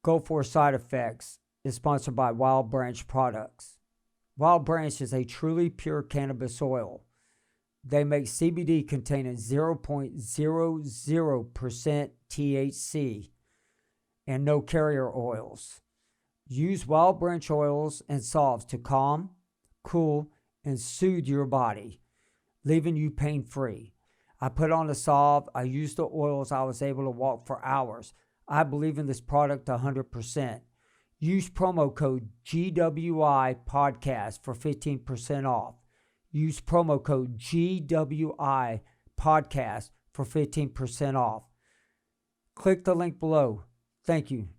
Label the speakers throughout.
Speaker 1: Go for Side Effects is sponsored by Wild Branch Products. Wild Branch is a truly pure cannabis oil. They make CBD containing 0.00% THC and no carrier oils. Use Wild Branch oils and salves to calm, cool, and soothe your body, leaving you pain-free. I put on a salve. I used the oils. I was able to walk for hours. I believe in this product 100%. Use promo code GWI podcast for 15% off. Use promo code GWI podcast for 15% off. Click the link below. Thank you.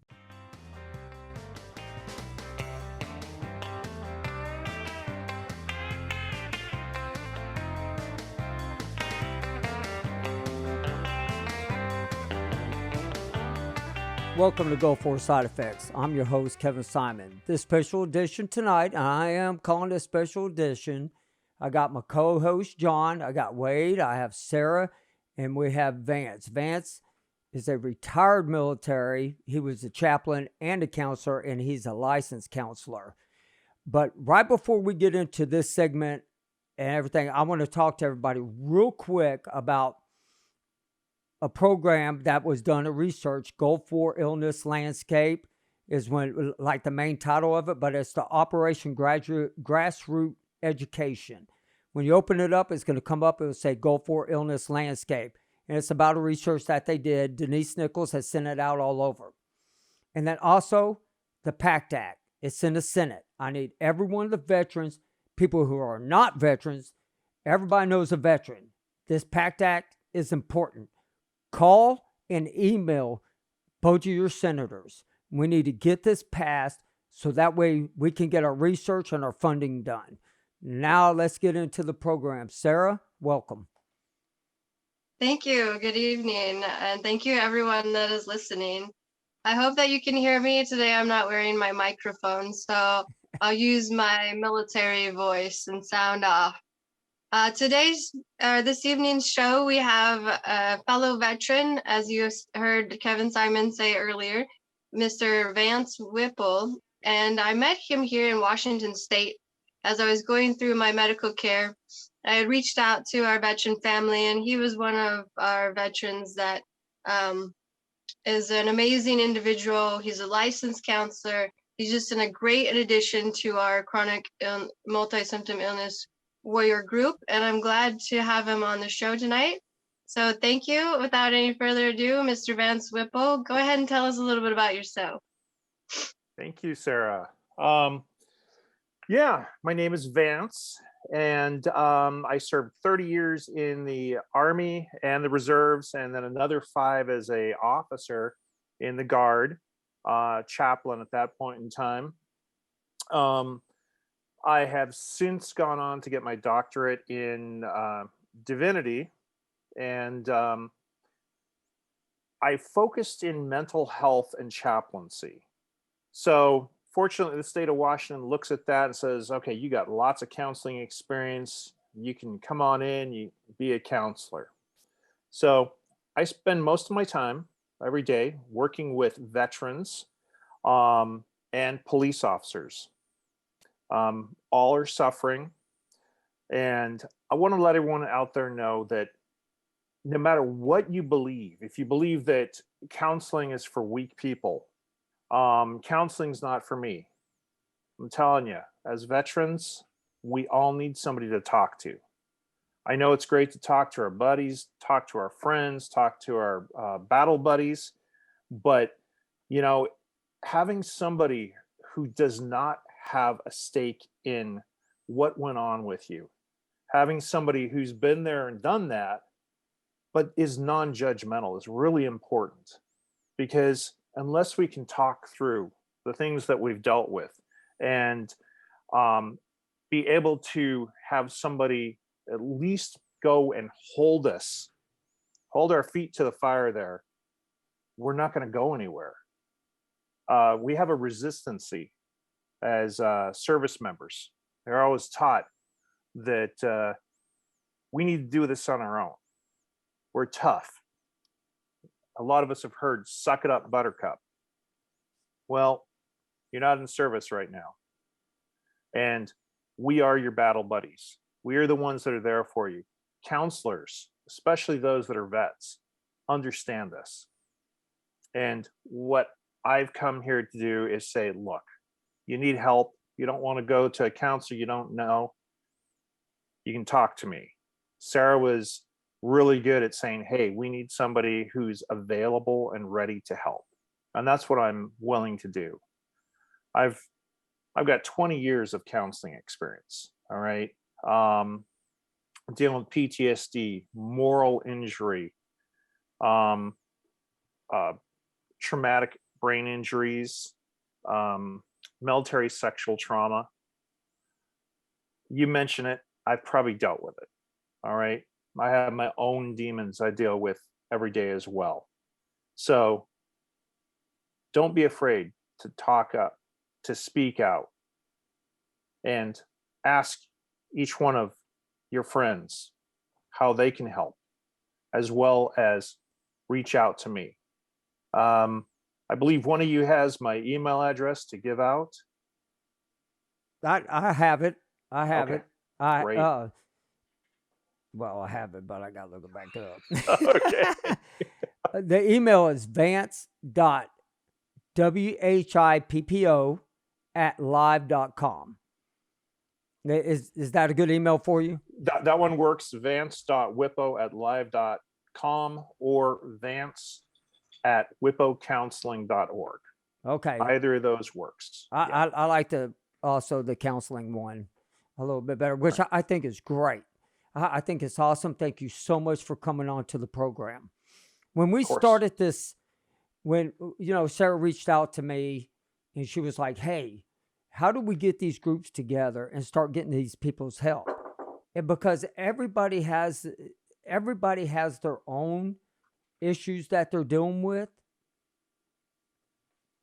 Speaker 1: Welcome to Go For Side Effects. I'm your host, Kevin Simon. This special edition tonight, and I am calling it a special edition. I got my co-host, John. I got Wade. I have Sarah, and we have Vance. Vance is a retired military. He was a chaplain and a counselor, and he's a licensed counselor. But right before we get into this segment and everything, I want to talk to everybody real quick about a program that was done, a research. Go For Illness Landscape is when, like the main title of it, but it's the Operation Grassroots Education. When you open it up, it's going to come up, it will say Go For Illness Landscape. And it's about a research that they did. Denise Nichols has sent it out all over. And then also the PACT Act. It's in the Senate. I need every one of the veterans, people who are not veterans, everybody knows a veteran. This PACT Act is important. Call and email both of your senators. We need to get this passed so that way we can get our research and our funding done. Now let's get into the program. Sarah, welcome.
Speaker 2: Thank you. Good evening. And thank you everyone that is listening. I hope that you can hear me. Today I'm not wearing my microphone, so I'll use my military voice and sound off. This evening's show, we have a fellow veteran, as you heard Kevin Simon say earlier, Mr. Vance Whipple, and I met him here in Washington State as I was going through my medical care. I had reached out to our veteran family, and he was one of our veterans that is an amazing individual. He's a licensed counselor. He's just a great addition to our chronic multi-symptom illness warrior group, and I'm glad to have him on the show tonight. So thank you. Without any further ado, Mr. Vance Whipple, go ahead and tell us a little bit about yourself.
Speaker 3: Thank you, Sarah. My name is Vance, and I served 30 years in the Army and the Reserves, and then another 5 as an officer in the Guard, chaplain at that point in time. I have since gone on to get my doctorate in divinity, and I focused in mental health and chaplaincy. So fortunately, the state of Washington looks at that and says, okay, you got lots of counseling experience. You can come on in, you be a counselor. So I spend most of my time every day working with veterans and police officers. All are suffering. And I want to let everyone out there know that no matter what you believe, if you believe that counseling is for weak people, counseling's not for me. I'm telling you, as veterans, we all need somebody to talk to. I know it's great to talk to our buddies, talk to our friends, talk to our battle buddies, but having somebody who does not have a stake in what went on with you, having somebody who's been there and done that, but is non-judgmental is really important, because unless we can talk through the things that we've dealt with and be able to have somebody at least go and hold our feet to the fire there, we're not going to go anywhere. We have a resistancy as service members. They're always taught that we need to do this on our own. We're tough. A lot of us have heard, suck it up, buttercup. Well, you're not in service right now. And we are your battle buddies. We are the ones that are there for you. Counselors, especially those that are vets, understand this. And what I've come here to do is say, look, you need help. You don't want to go to a counselor you don't know. You can talk to me. Sarah was really good at saying, hey, we need somebody who's available and ready to help. And that's what I'm willing to do. I've got 20 years of counseling experience. All right. Dealing with PTSD, moral injury, um, traumatic brain injuries, military sexual trauma. You mention it, I've probably dealt with it. All right. I have my own demons I deal with every day as well. So don't be afraid to talk up, to speak out, and ask each one of your friends how they can help, as well as reach out to me. I believe one of you has my email address to give out.
Speaker 1: I have it. I have
Speaker 3: Okay,
Speaker 1: it. I
Speaker 3: great.
Speaker 1: Well, I have it, but I gotta look it back
Speaker 3: Okay.
Speaker 1: up. The email is vance.whippo@live.com. Is that a good email for you?
Speaker 3: That one works. Vance.whippo@live.com or vance@whippocounseling.org.
Speaker 1: Okay.
Speaker 3: Either of those works.
Speaker 1: I like the counseling one a little bit better, which I think is great. I think it's awesome. Thank you so much for coming on to the program. When we started this, when Sarah reached out to me and she was like, hey, how do we get these groups together and start getting these people's help? And because everybody has their own issues that they're dealing with,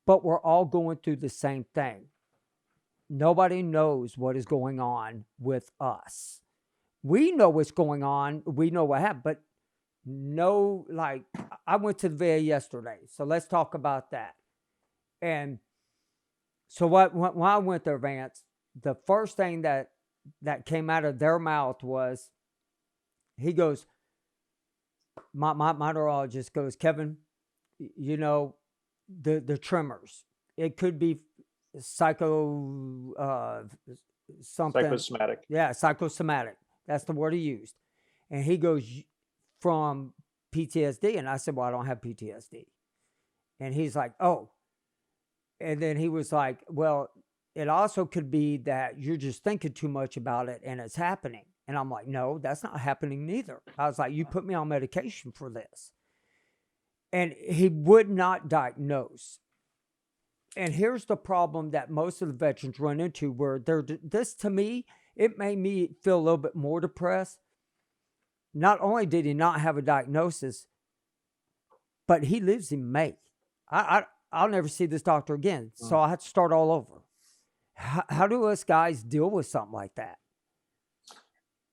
Speaker 1: but we're all going through the same thing. Nobody knows what is going on with us. We know what's going on. We know what happened, but I went to the VA yesterday. So let's talk about that. And so when I went there, Vance, the first thing that came out of their mouth was, he goes, my neurologist goes, Kevin, the tremors, it could be something.
Speaker 3: Psychosomatic.
Speaker 1: Yeah, psychosomatic. That's the word he used. And he goes, from PTSD. And I said, well, I don't have PTSD. And he's like, oh. And then he was like, well, it also could be that you're just thinking too much about it and it's happening. And I'm like, no, that's not happening neither. I was like, you put me on medication for this. And he would not diagnose. And here's the problem that most of the veterans run into, where this, to me, it made me feel a little bit more depressed. Not only did he not have a diagnosis, but he lives in May. I'll never see this doctor again. So I had to start all over. How do us guys deal with something like that?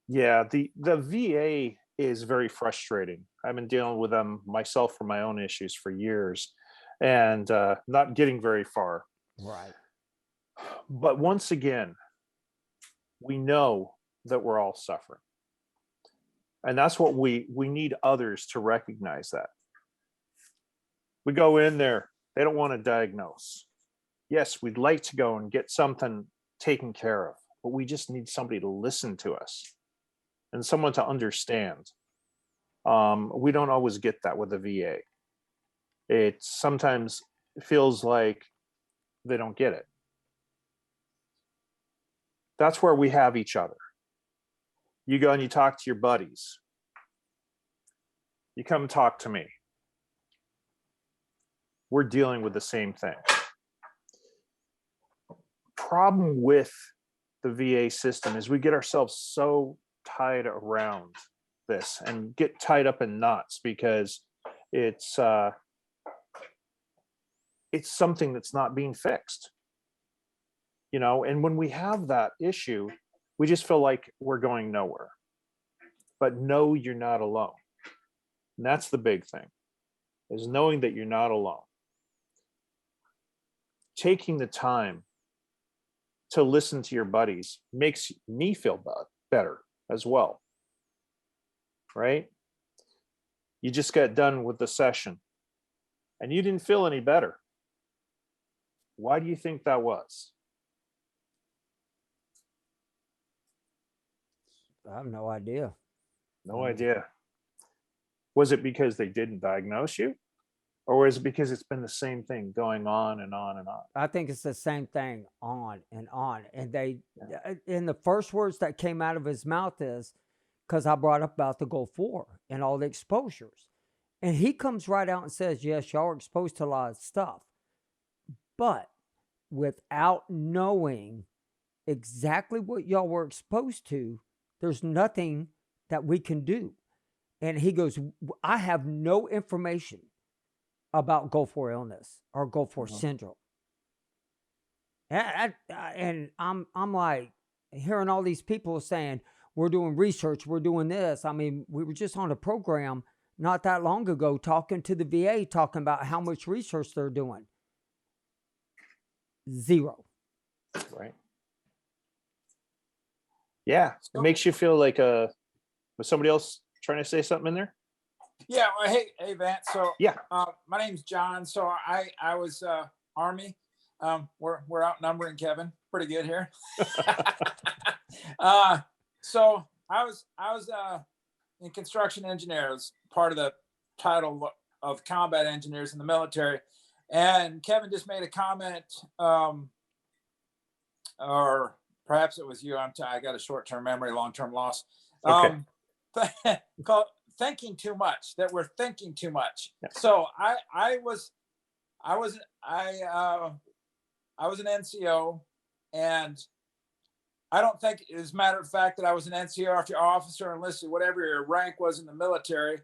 Speaker 3: Yeah, the VA is very frustrating. I've been dealing with them myself for my own issues for years, and not getting very far.
Speaker 1: Right.
Speaker 3: But once again, we know that we're all suffering. And that's what we need others to recognize that. We go in there, they don't want to diagnose. Yes, we'd like to go and get something taken care of, but we just need somebody to listen to us and someone to understand. We don't always get that with the VA. It sometimes feels like they don't get it. That's where we have each other. You go and you talk to your buddies. You come talk to me. We're dealing with the same thing. Problem with the VA system is we get ourselves so tied around this and get tied up in knots because it's something that's not being fixed. And when we have that issue, we just feel like we're going nowhere. But no, you're not alone. And that's the big thing, is knowing that you're not alone. taking the time to listen to your buddies makes me feel better as well, right? You just got done with the session and you didn't feel any better. Why do you think that was?
Speaker 1: I have no idea.
Speaker 3: No idea. Was it because they didn't diagnose you? Or is it because it's been the same thing going on and on and on?
Speaker 1: I think it's the same thing on and on. And and the first words that came out of his mouth is, because I brought up about the Gulf War and all the exposures. And he comes right out and says, yes, y'all are exposed to a lot of stuff. But without knowing exactly what y'all were exposed to, there's nothing that we can do. And he goes, I have no information about Gulf War illness or Gulf War syndrome. And I'm like hearing all these people saying, we're doing research, we're doing this. I mean, we were just on a program not that long ago talking to the VA, talking about how much research they're doing. Zero.
Speaker 3: Right. Yeah. It makes you feel like was somebody else trying to say something in there?
Speaker 4: Yeah. Well, hey, Vance. So
Speaker 3: yeah,
Speaker 4: my name's John. So I was Army. We're outnumbering Kevin pretty good here. So I was in construction engineer. I was part of the title of combat engineers in the military. And Kevin just made a comment, or perhaps it was you. I got a short-term memory, long-term loss.
Speaker 3: Okay.
Speaker 4: Called thinking too much. That we're thinking too much.
Speaker 3: Yeah.
Speaker 4: So I was an NCO, and I don't think, as a matter of fact, that I was an NCO, if you're officer, enlisted, whatever your rank was in the military.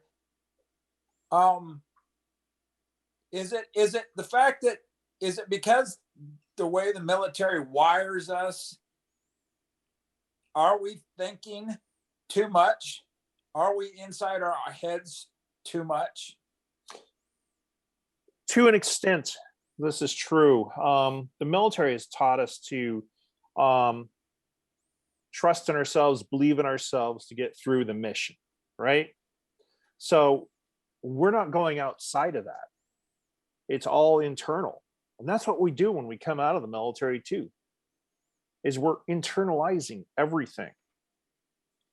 Speaker 4: Is it the fact that, is it because the way the military wires us? Are we thinking too much? Are we inside our heads too much?
Speaker 3: To an extent, this is true. The military has taught us to trust in ourselves, believe in ourselves to get through the mission, right? So we're not going outside of that. It's all internal. And that's what we do when we come out of the military too, is we're internalizing everything,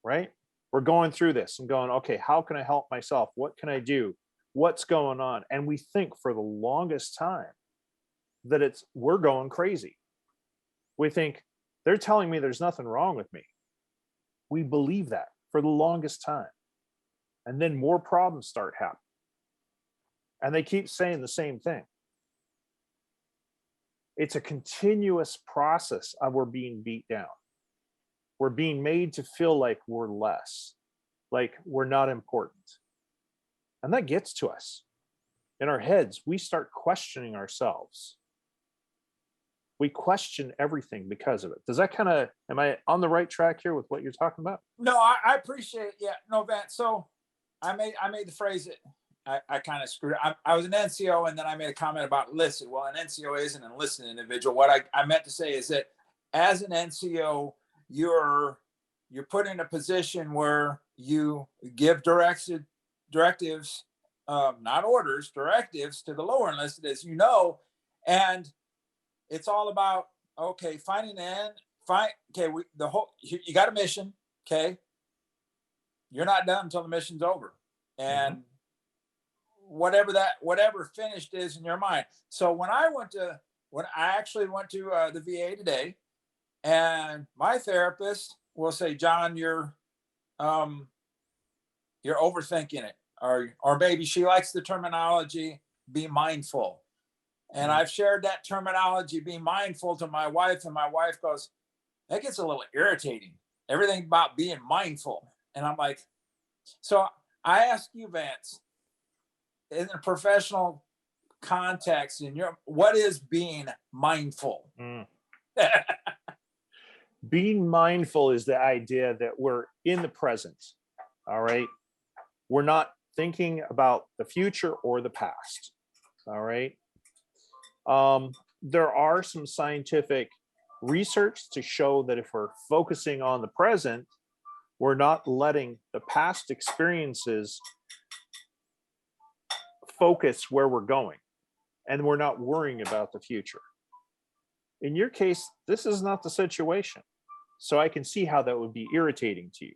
Speaker 3: right? We're going through this and going, okay, how can I help myself? What can I do? What's going on? And we think for the longest time that we're going crazy. We think they're telling me there's nothing wrong with me. We believe that for the longest time. And then more problems start happening. And they keep saying the same thing. It's a continuous process of we're being beat down. We're being made to feel like we're less, like we're not important. And that gets to us. In our heads, we start questioning ourselves. We question everything because of it. Does that am I on the right track here with what you're talking about?
Speaker 4: No, I appreciate it. Yeah, no, Vance. So I made the phrase that I kind of screwed up. I was an NCO, and then I made a comment about enlisted. Well, an NCO is an enlisted individual. What I meant to say is that as an NCO, you're put in a position where you give directives, not orders, directives to the lower enlisted, as you know, and it's all about, okay, finding the end. You got a mission, okay? You're not done until the mission's over, and whatever finished is in your mind. So when I actually went to the VA today, and my therapist will say, John, you're overthinking it, or maybe she likes the terminology, be mindful. And I've shared that terminology, be mindful, to my wife, and my wife goes, that gets a little irritating. Everything about being mindful. And I'm like, so I ask you, Vance, in a professional context, what is being mindful?
Speaker 3: Being mindful is the idea that we're in the present. All right. We're not thinking about the future or the past. All right. there are some scientific research to show that if we're focusing on the present, we're not letting the past experiences focus where we're going, and we're not worrying about the future. In your case, this is not the situation. So I can see how that would be irritating to you.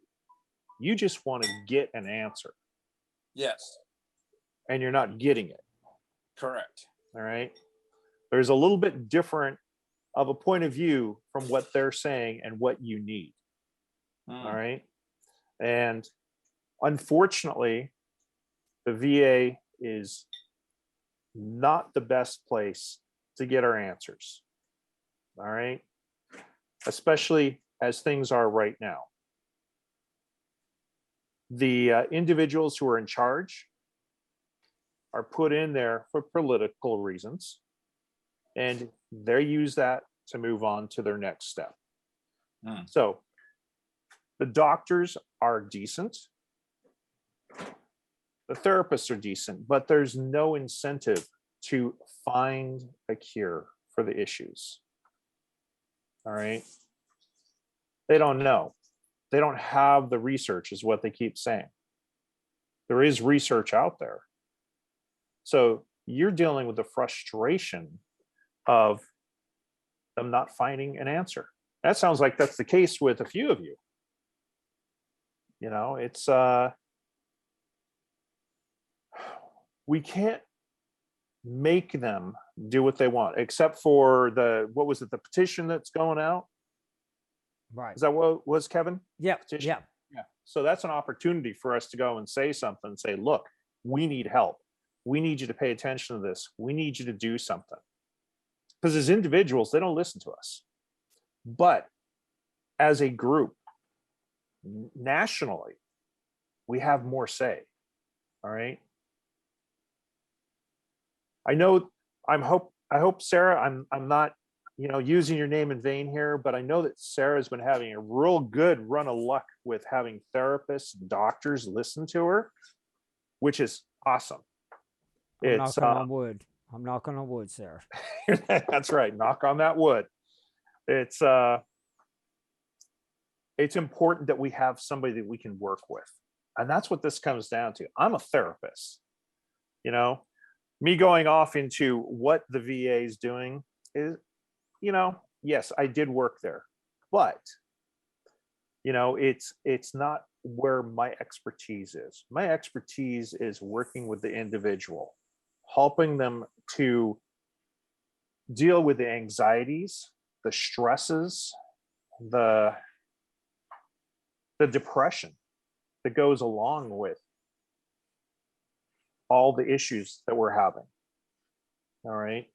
Speaker 3: You just want to get an answer.
Speaker 4: Yes.
Speaker 3: And you're not getting it.
Speaker 4: Correct.
Speaker 3: All right. There's a little bit different of a point of view from what they're saying and what you need. All right. And unfortunately, the VA is not the best place to get our answers. All right. Especially as things are right now. The individuals who are in charge are put in there for political reasons, and they use that to move on to their next step. So the doctors are decent, the therapists are decent, but there's no incentive to find a cure for the issues. All right. They don't know. They don't have the research, is what they keep saying. There is research out there. So you're dealing with the frustration of them not finding an answer. That sounds like that's the case with a few of you. You know, it's we can't make them do what they want, except for the, what was it, the petition that's going out?
Speaker 1: Right.
Speaker 3: Is that what was, Kevin?
Speaker 1: Yeah.
Speaker 3: Petition?
Speaker 1: Yeah.
Speaker 3: Yeah. So that's an opportunity for us to go and say something and say, look, we need help. We need you to pay attention to this. We need you to do something. Because as individuals, they don't listen to us. But as a group, nationally, we have more say. All right. I know I hope Sarah, I'm not, you know, using your name in vain here, but I know that Sarah's been having a real good run of luck with having therapists, doctors listen to her, which is awesome.
Speaker 1: I'm knocking on wood. I'm knocking on wood, Sarah.
Speaker 3: That's right. Knock on that wood. It's important that we have somebody that we can work with. And that's what this comes down to. I'm a therapist. You know, me going off into what the VA is doing is, you know, yes, I did work there, but you know, it's not where my expertise is. My expertise is working with the individual, helping them to deal with the anxieties, the stresses, the depression that goes along with all the issues that we're having. All right.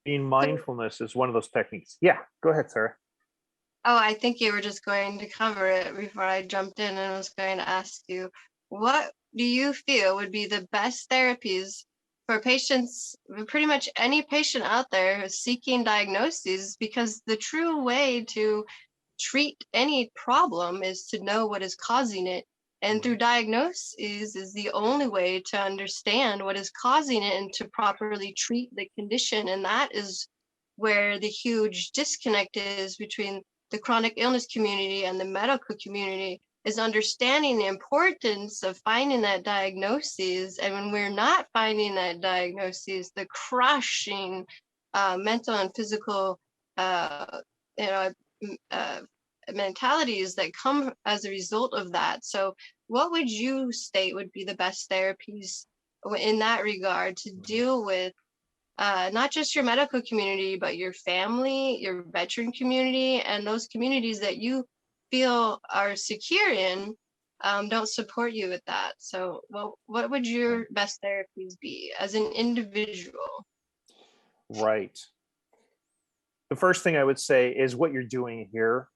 Speaker 3: Being mindfulness is one of those techniques. Yeah, go ahead, Sarah.
Speaker 2: Oh, I think you were just going to cover it before I jumped in and was going to ask you, what do you feel would be the best therapies for patients, pretty much any patient out there who's seeking diagnoses? Because the true way to treat any problem is to know what is causing it. And through diagnosis is the only way to understand what is causing it and to properly treat the condition. And that is where the huge disconnect is between the chronic illness community and the medical community, is understanding the importance of finding that diagnosis. And when we're not finding that diagnosis, the crushing mental and physical you know, mentalities that come as a result of that. So what would you state would be the best therapies in that regard to deal with not just your medical community, but your family, your veteran community, and those communities that you feel are secure in don't support you with that? So what would your best therapies be as an individual?
Speaker 3: Right. The first thing I would say is what you're doing here,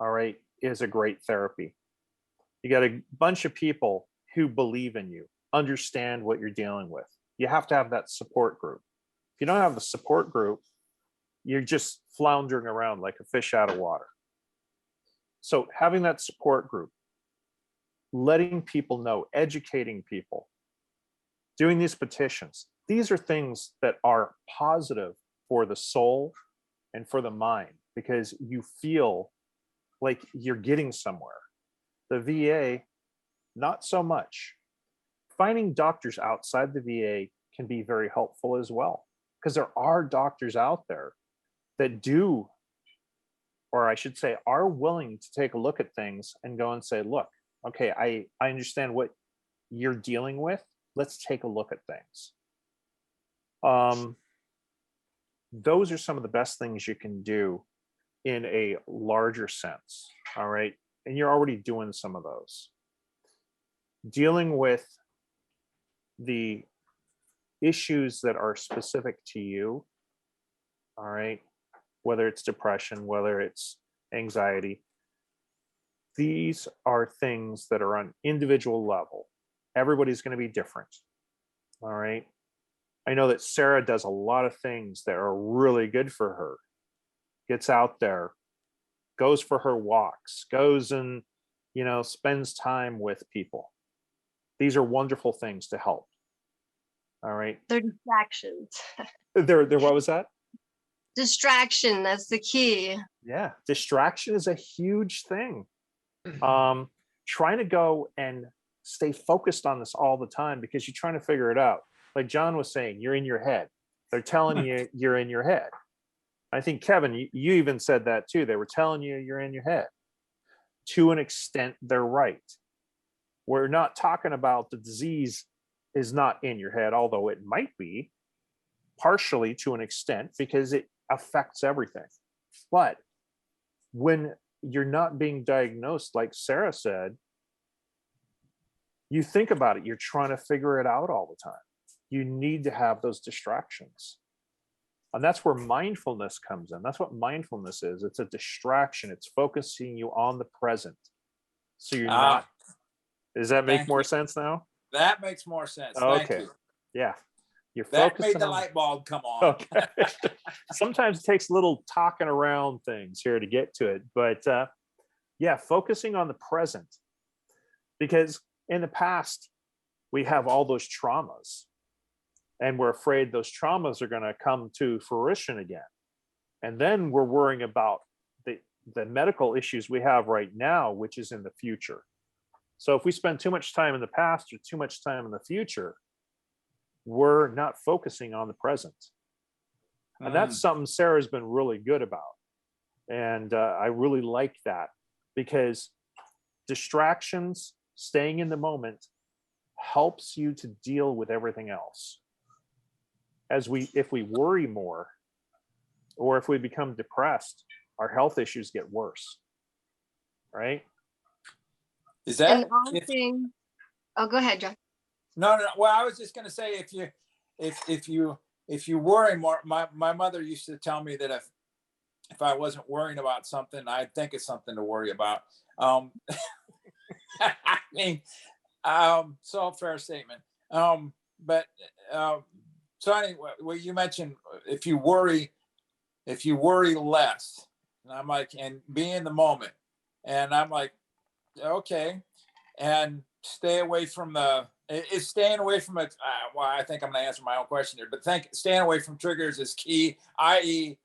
Speaker 3: all right, is a great therapy. You got a bunch of people who believe in you, understand what you're dealing with. You have to have that support group. If you don't have the support group, you're just floundering around like a fish out of water. So having that support group, letting people know, educating people, doing these petitions, these are things that are positive for the soul and for the mind, because you feel like you're getting somewhere. The VA, not so much. Finding doctors outside the VA can be very helpful as well, because there are doctors out there that do, or I should say, are willing to take a look at things and go and say, look, okay, I understand what you're dealing with. Let's take a look at things. Those are some of the best things you can do in a larger sense. All right. And you're already doing some of those. Dealing with the issues that are specific to you. All right. Whether it's depression, whether it's anxiety. These are things that are on individual level. Everybody's going to be different. All right. I know that Sarah does a lot of things that are really good for her. Gets out there, goes for her walks, goes and, spends time with people. These are wonderful things to help. All right.
Speaker 2: They're distractions.
Speaker 3: There, what was that?
Speaker 2: Distraction, that's the key.
Speaker 3: Yeah. Distraction is a huge thing. Trying to go and stay focused on this all the time because you're trying to figure it out. Like John was saying, you're in your head. They're telling you you're in your head. I think, Kevin, you even said that too. They were telling you you're in your head. To an extent, they're right. We're not talking about the disease is not in your head, although it might be partially to an extent because it affects everything. But when you're not being diagnosed, like Sarah said, you think about it, you're trying to figure it out all the time. You need to have those distractions. And that's where mindfulness comes in. That's what mindfulness is. It's a distraction. It's focusing you on the present. So you're not. Does that make more sense now?
Speaker 4: That makes more sense.
Speaker 3: Okay.
Speaker 4: Thank you.
Speaker 3: Yeah. You're
Speaker 4: That
Speaker 3: focusing
Speaker 4: made the
Speaker 3: on
Speaker 4: light bulb come on.
Speaker 3: Okay. Sometimes it takes a little talking around things here to get to it. But yeah, focusing on the present. Because in the past, we have all those traumas. And we're afraid those traumas are going to come to fruition again. And then we're worrying about the medical issues we have right now, which is in the future. So if we spend too much time in the past or too much time in the future, we're not focusing on the present. And that's something Sarah's been really good about. And I really like that because distractions, staying in the moment, helps you to deal with everything else. If we worry more or if we become depressed, our health issues get worse. Right?
Speaker 4: Is that?
Speaker 2: And all things. Oh, go ahead, John.
Speaker 4: No. Well, I was just going to say, if you worry more, my mother used to tell me that if I wasn't worrying about something, I'd think it's something to worry about. I mean, so fair statement. But so anyway, well, you mentioned if you worry less, and I'm like, and be in the moment, and I'm like, okay, and stay away from staying away from it. Well, I think I'm going to answer my own question here, but staying away from triggers is key. I.e.,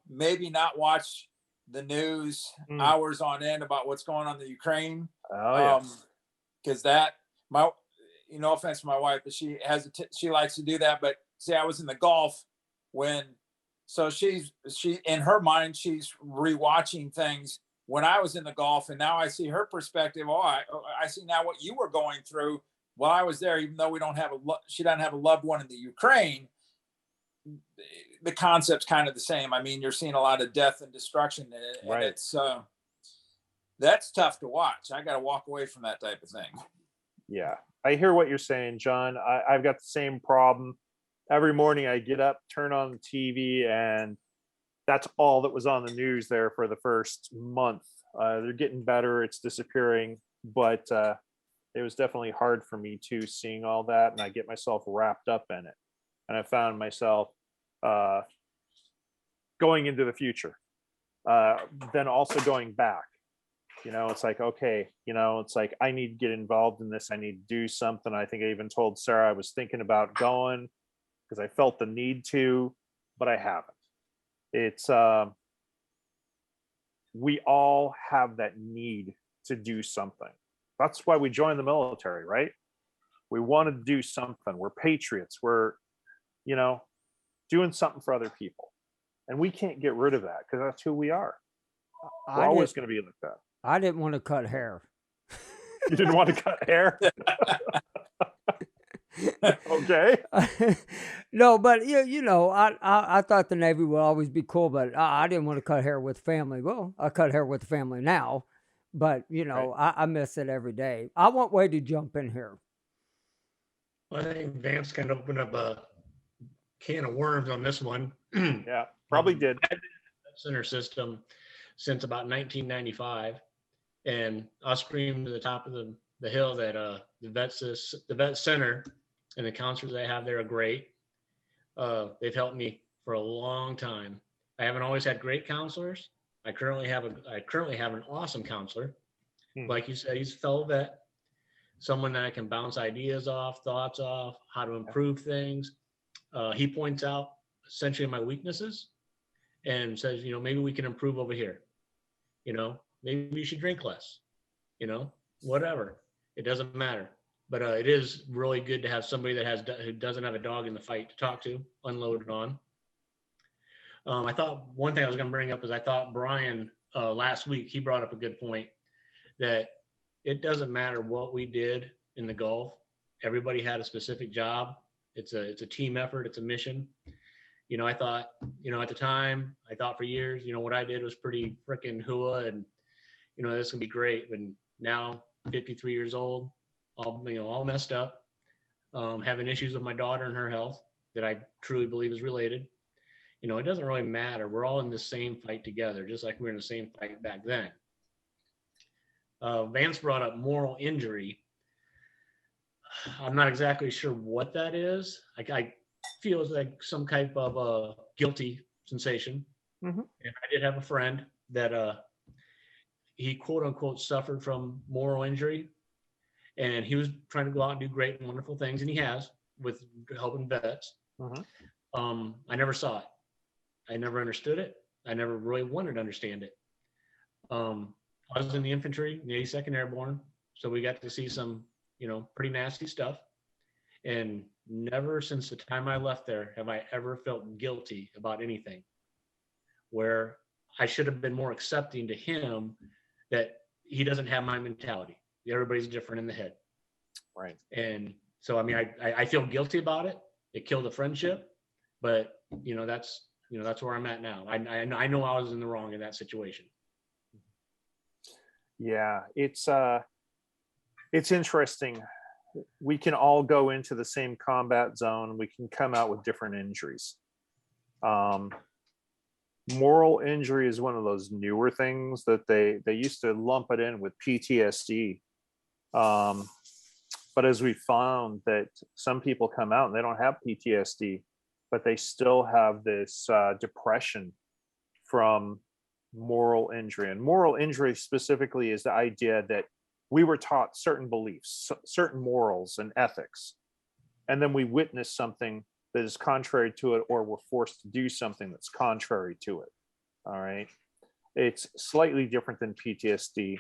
Speaker 4: maybe not watch the news hours on end about what's going on in the Ukraine.
Speaker 3: Oh yeah.
Speaker 4: Because no offense to my wife, but she likes to do that. But see, I was in the Gulf so she in her mind, she's rewatching things when I was in the Gulf, and now I see her perspective. Oh, I see now what you were going through while I was there, even though she doesn't have a loved one in the Ukraine. The concept's kind of the same. I mean, you're seeing a lot of death and destruction, and
Speaker 3: right.
Speaker 4: It's that's tough to watch. I got to walk away from that type of thing.
Speaker 3: Yeah, I hear what you're saying, John. I've got the same problem. Every morning I get up, turn on the TV, and that's all that was on the news there for the first month. They're getting better. It's disappearing, but it was definitely hard for me too, seeing all that, and I get myself wrapped up in it. And I found myself going into the future, then also going back. It's like, okay, it's like, I need to get involved in this. I need to do something. I think I even told Sarah I was thinking about going because I felt the need to, but I haven't. It's we all have that need to do something. That's why we joined the military, right? We want to do something. We're patriots. We're, you know, doing something for other people. And we can't get rid of that because that's who we are. We're always going to be like that.
Speaker 1: I didn't want to cut hair.
Speaker 3: You didn't want to cut hair? Okay.
Speaker 1: No, but you know, I thought the Navy would always be cool, but I didn't want to cut hair with the family. Well, I cut hair with the family now, but you know,
Speaker 3: Right.
Speaker 1: I miss it every day. I want Wade to jump in here.
Speaker 5: Well, I think Vance kind of opened up a can of worms on this one.
Speaker 3: Yeah, probably did.
Speaker 5: I've been in the center system since about 1995, and I'll scream to the top of the hill that the vet center and the counselors they have there are great. They've helped me for a long time. I haven't always had great counselors. I currently have an awesome counselor. Like you said, he's a fellow vet, someone that I can bounce ideas off, thoughts off, how to improve things. He points out essentially my weaknesses and says, you know, maybe we can improve over here. You know, maybe you should drink less, you know, whatever. It doesn't matter. But it is really good to have somebody who doesn't have a dog in the fight to talk to, unload it on. I thought one thing I was going to bring up is I thought Brian last week, he brought up a good point that it doesn't matter what we did in the Gulf. Everybody had a specific job. It's a team effort. It's a mission. You know, I thought, you know, at the time, I thought for years, you know, what I did was pretty freaking hooah and, you know, this can be great. But now, 53 years old, all messed up, having issues with my daughter and her health that I truly believe is related. You know, it doesn't really matter. We're all in the same fight together, just like we were in the same fight back then. Vance brought up moral injury. I'm not exactly sure what that is. I feel like some type of a guilty sensation.
Speaker 3: Mm-hmm.
Speaker 5: And I did have a friend that he quote unquote suffered from moral injury. And he was trying to go out and do great and wonderful things, and he has with helping vets.
Speaker 3: Mm-hmm.
Speaker 5: I never saw it. I never understood it. I never really wanted to understand it. I was in the infantry, the 82nd Airborne, so we got to see some, you know, pretty nasty stuff. And never since the time I left there have I ever felt guilty about anything, where I should have been more accepting to him that he doesn't have my mentality. Everybody's different in the head.
Speaker 3: Right.
Speaker 5: And so, I mean, I feel guilty about it. It killed a friendship, but that's where I'm at now. I know I was in the wrong in that situation.
Speaker 3: Yeah, it's interesting. We can all go into the same combat zone. We can come out with different injuries. Moral injury is one of those newer things that they used to lump it in with PTSD. But as we found that some people come out and they don't have PTSD, but they still have this depression from moral injury. And moral injury specifically is the idea that we were taught certain beliefs, certain morals and ethics, and then we witness something that is contrary to it, or we're forced to do something that's contrary to it. All right. It's slightly different than PTSD.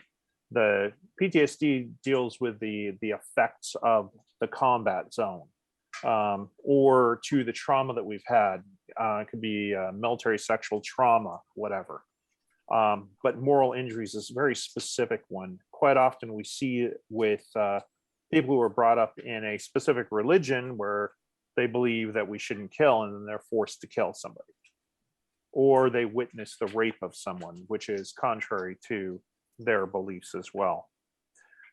Speaker 3: The PTSD deals with the effects of the combat zone, or to the trauma that we've had. It could be military sexual trauma, whatever. But moral injuries is a very specific one. Quite often we see it with people who are brought up in a specific religion where they believe that we shouldn't kill, and then they're forced to kill somebody. Or they witness the rape of someone, which is contrary to their beliefs as well.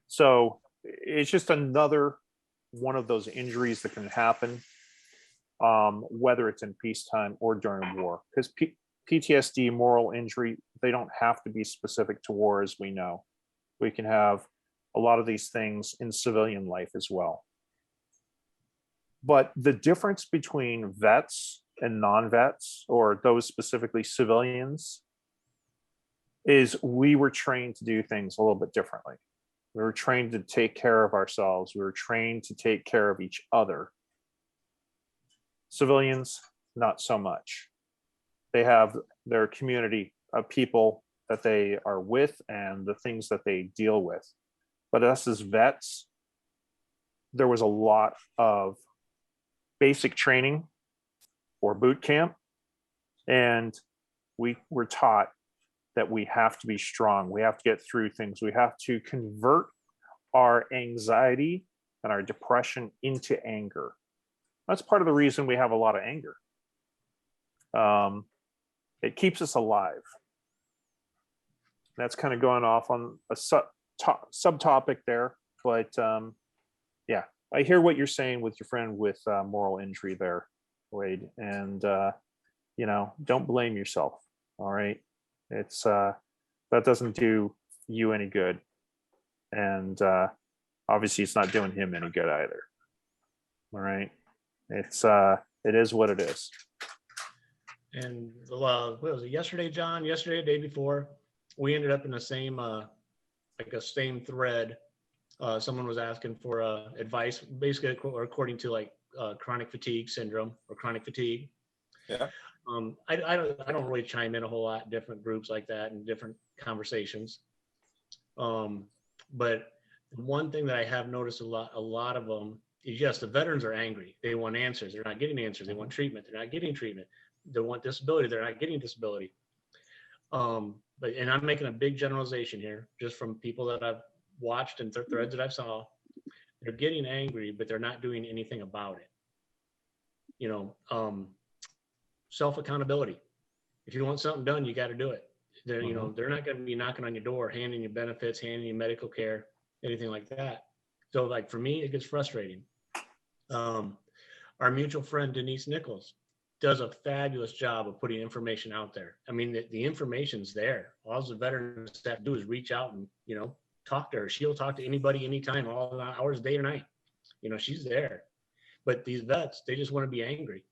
Speaker 3: So it's just another one of those injuries that can happen, whether it's in peacetime or during war. Because PTSD, moral injury, they don't have to be specific to war, as we know. We can have a lot of these things in civilian life as well. But the difference between vets and non-vets, or those specifically civilians, is we were trained to do things a little bit differently. We were trained to take care of ourselves. We were trained to take care of each other. Civilians, not so much. They have their community of people that they are with and the things that they deal with. But us as vets, there was a lot of basic training or boot camp, and we were taught that we have to be strong. We have to get through things. We have to convert our anxiety and our depression into anger. That's part of the reason we have a lot of anger. It keeps us alive. That's kind of going off on a subtopic there, but yeah, I hear what you're saying with your friend with moral injury there, Wade, and don't blame yourself. All right, it's that doesn't do you any good, and obviously it's not doing him any good either. All right, it is what it is.
Speaker 5: And what was it, yesterday, John? Yesterday, the day before, we ended up in the same same thread. Someone was asking for advice, basically according to chronic fatigue syndrome or chronic fatigue.
Speaker 4: Yeah.
Speaker 5: I don't really chime in a whole lot in different groups like that and different conversations. But one thing that I have noticed a lot of them is, yes, the veterans are angry. They want answers. They're not getting answers. They want treatment. They're not getting treatment. They want disability. They're not getting disability. And I'm making a big generalization here, just from people that I've watched and threads that I've saw. They're getting angry, but they're not doing anything about it. Self accountability. If you want something done, you got to do it. They're not going to be knocking on your door, handing you benefits, handing you medical care, anything like that. So for me, it gets frustrating. Our mutual friend, Denise Nichols, does a fabulous job of putting information out there. I mean, the information's there. All the veterans have to do is reach out and, talk to her. She'll talk to anybody, anytime, all hours, day or night. She's there. But these vets, they just want to be angry.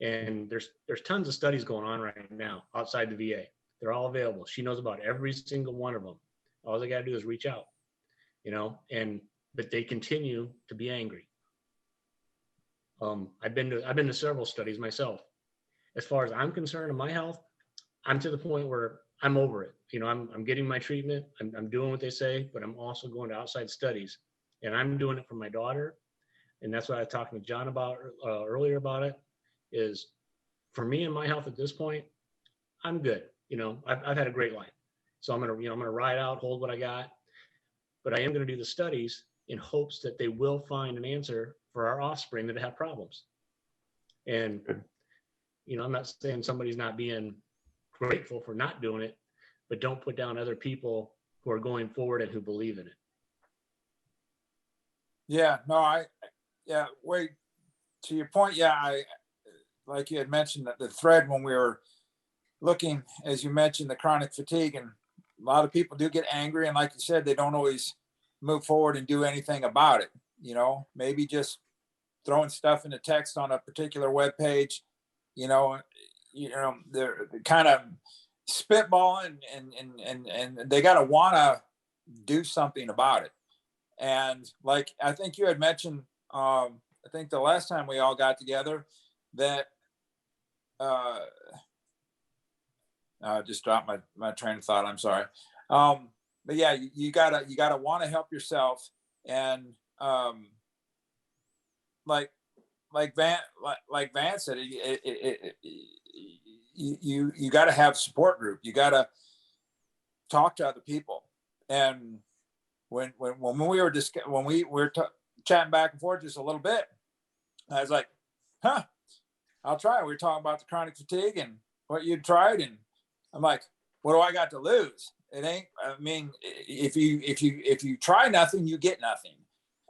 Speaker 5: And there's tons of studies going on right now outside the VA. They're all available. She knows about every single one of them. All they got to do is reach out, but they continue to be angry. I've been to several studies myself. As far as I'm concerned in my health, I'm to the point where I'm over it. I'm getting my treatment. I'm doing what they say, but I'm also going to outside studies, and I'm doing it for my daughter. And that's what I was talking to John about earlier about it, is for me and my health at this point, I'm good. I've had a great life. So I'm going to ride out, hold what I got, but I am going to do the studies in hopes that they will find an answer for our offspring that have problems. And, I'm not saying somebody's not being grateful for not doing it, but don't put down other people who are going forward and who believe in it.
Speaker 4: Yeah, no, wait, to your point. Yeah. Like you had mentioned that the thread when we were looking, as you mentioned, the chronic fatigue, and a lot of people do get angry. And like you said, they don't always move forward and do anything about it. Maybe just throwing stuff in the text on a particular web page, they're kind of spitballing and they got to want to do something about it. And like, I think you had mentioned, I think the last time we all got together that, I just dropped my train of thought. I'm sorry. But yeah, you gotta want to help yourself. And, like Vance said, you got to have support group. You got to talk to other people. And when we were chatting back and forth just a little bit, I was like, I'll try it. We were talking about the chronic fatigue and what you'd tried, and I'm like, what do I got to lose? It ain't. I mean, if you try nothing, you get nothing.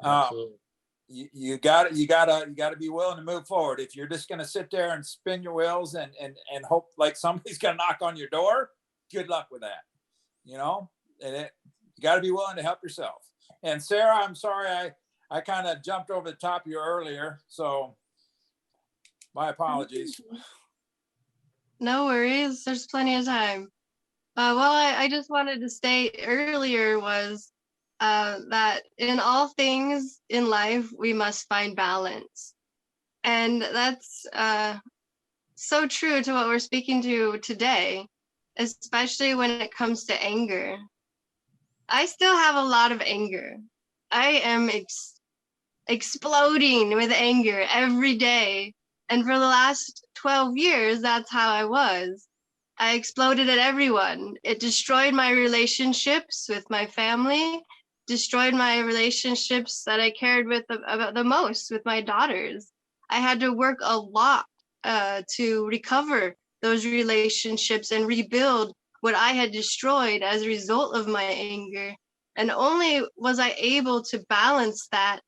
Speaker 5: Absolutely.
Speaker 4: You got to be willing to move forward. If you're just going to sit there and spin your wheels and hope like somebody's going to knock on your door, good luck with that. You got to be willing to help yourself. And Sarah, I'm sorry, I kind of jumped over the top of you earlier, so my apologies.
Speaker 2: No worries. There's plenty of time. I just wanted to state earlier was that in all things in life, we must find balance. And that's so true to what we're speaking to today, especially when it comes to anger. I still have a lot of anger. I am exploding with anger every day. And for the last 12 years, that's how I was. I exploded at everyone. It destroyed my relationships with my family, destroyed my relationships that I cared about the most with my daughters. I had to work a lot to recover those relationships and rebuild what I had destroyed as a result of my anger. And only was I able to balance that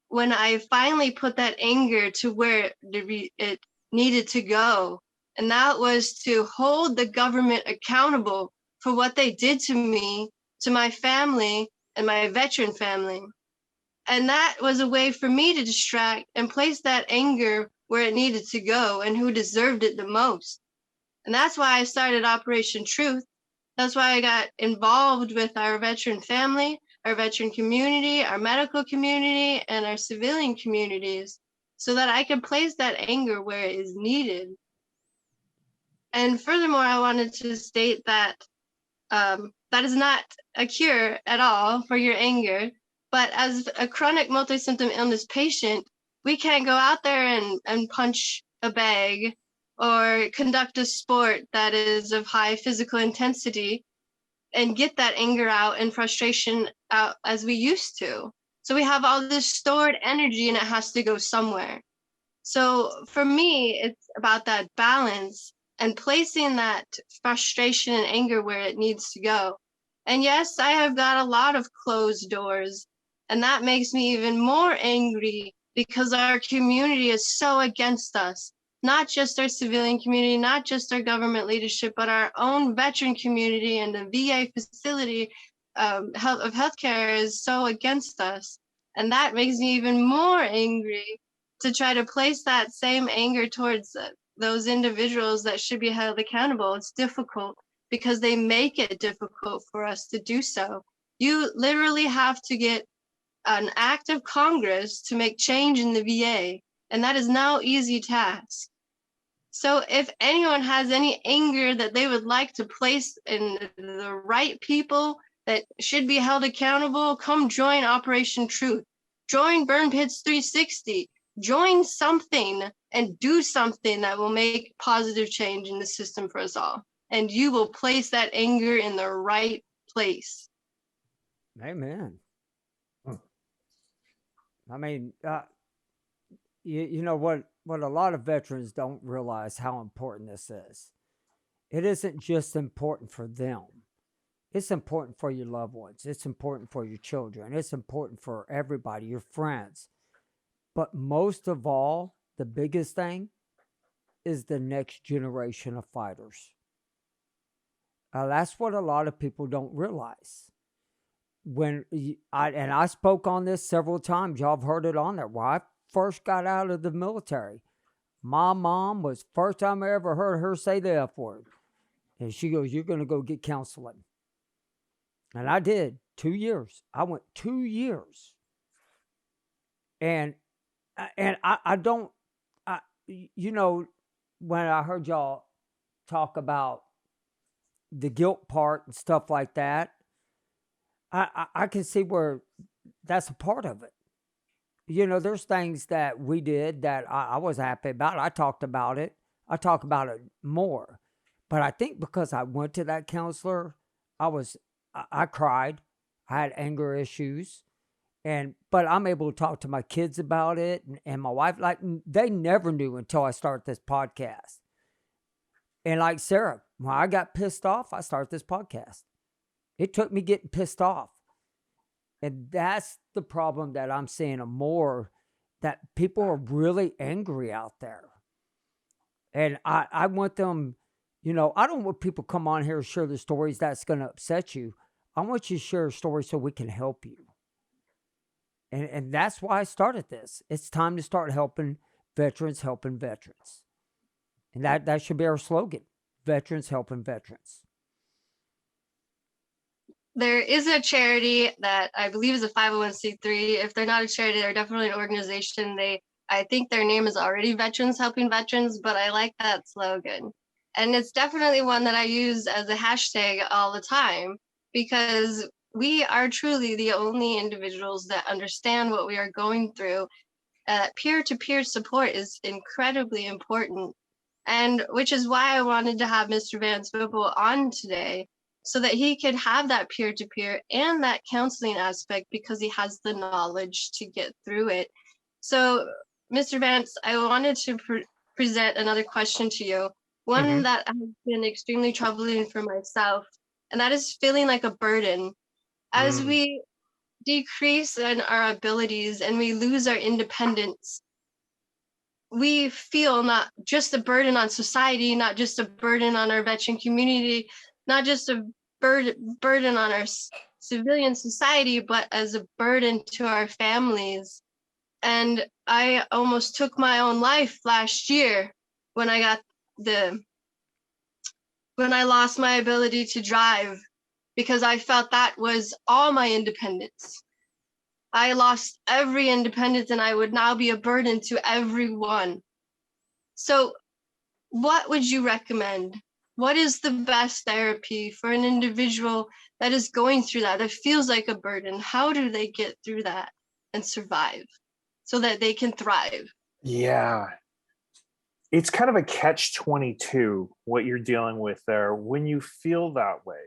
Speaker 2: when I finally put that anger to where it needed to go. And that was to hold the government accountable for what they did to me, to my family, and my veteran family. And that was a way for me to distract and place that anger where it needed to go and who deserved it the most. And that's why I started Operation Truth. That's why I got involved with our veteran family, our veteran community, our medical community, and our civilian communities, so that I could place that anger where it is needed. And furthermore, I wanted to state that that is not a cure at all for your anger. But as a chronic multi-symptom illness patient, we can't go out there and punch a bag or conduct a sport that is of high physical intensity and get that anger out and frustration out as we used to. So we have all this stored energy and it has to go somewhere. So for me, it's about that balance and placing that frustration and anger where it needs to go. And yes, I have got a lot of closed doors, and that makes me even more angry because our community is so against us. Not just our civilian community, not just our government leadership, but our own veteran community and the VA facility of healthcare is so against us. And that makes me even more angry to try to place that same anger towards those individuals that should be held accountable. It's difficult because they make it difficult for us to do so. You literally have to get an act of Congress to make change in the VA, and that is no easy task. So if anyone has any anger that they would like to place in the right people that should be held accountable, come join Operation Truth. Join Burn Pits 360. Join something and do something that will make positive change in the system for us all. And you will place that anger in the right place.
Speaker 1: Amen.
Speaker 3: Hmm.
Speaker 1: I mean, you know what a lot of veterans don't realize how important this is. It isn't just important for them. It's important for your loved ones. It's important for your children. It's important for everybody, your friends. But most of all, the biggest thing is the next generation of fighters. That's what a lot of people don't realize. I spoke on this several times. Y'all have heard it on there. When I first got out of the military, my mom was first time I ever heard her say the F word. And she goes, "You're going to go get counseling." And I did 2 years. I went 2 years. And I don't, you know, when I heard y'all talk about the guilt part and stuff like that, I can see where that's a part of it. You know, there's things that we did that I was happy about. I talked about it. I talk about it more. But I think because I went to that counselor, I cried. I had anger issues. But I'm able to talk to my kids about it and my wife. Like, they never knew until I started this podcast. And like Sarah, when I got pissed off, I started this podcast. It took me getting pissed off. And that's the problem that I'm seeing more, that people are really angry out there. And I want them, you know, I don't want people come on here and share the stories that's going to upset you. I want you to share a story so we can help you. And that's why I started this. It's time to start helping veterans. And that should be our slogan, veterans helping veterans.
Speaker 2: There is a charity that I believe is a 501c3. If they're not a charity, they're definitely an organization. They I think their name is already Veterans Helping Veterans, but I like that slogan. And it's definitely one that I use as a hashtag all the time, because we are truly the only individuals that understand what we are going through. Peer-to-peer support is incredibly important, and which is why I wanted to have Mr. Vance Whipple on today, so that he could have that peer-to-peer and that counseling aspect, because he has the knowledge to get through it. So, Mr. Vance, I wanted to present another question to you, one
Speaker 3: Mhm.
Speaker 2: that has been extremely troubling for myself, and that is feeling like a burden. As
Speaker 3: Mm.
Speaker 2: we decrease in our abilities and we lose our independence, we feel not just a burden on society, not just a burden on our veteran community, not just a burden on our civilian society, but as a burden to our families. And I almost took my own life last year when I got when I lost my ability to drive, because I felt that was all my independence. I lost every independence and I would now be a burden to everyone. So, what would you recommend? What is the best therapy for an individual that is going through that feels like a burden? How do they get through that and survive so that they can thrive?
Speaker 3: Yeah. It's kind of a catch-22, what you're dealing with there. When you feel that way,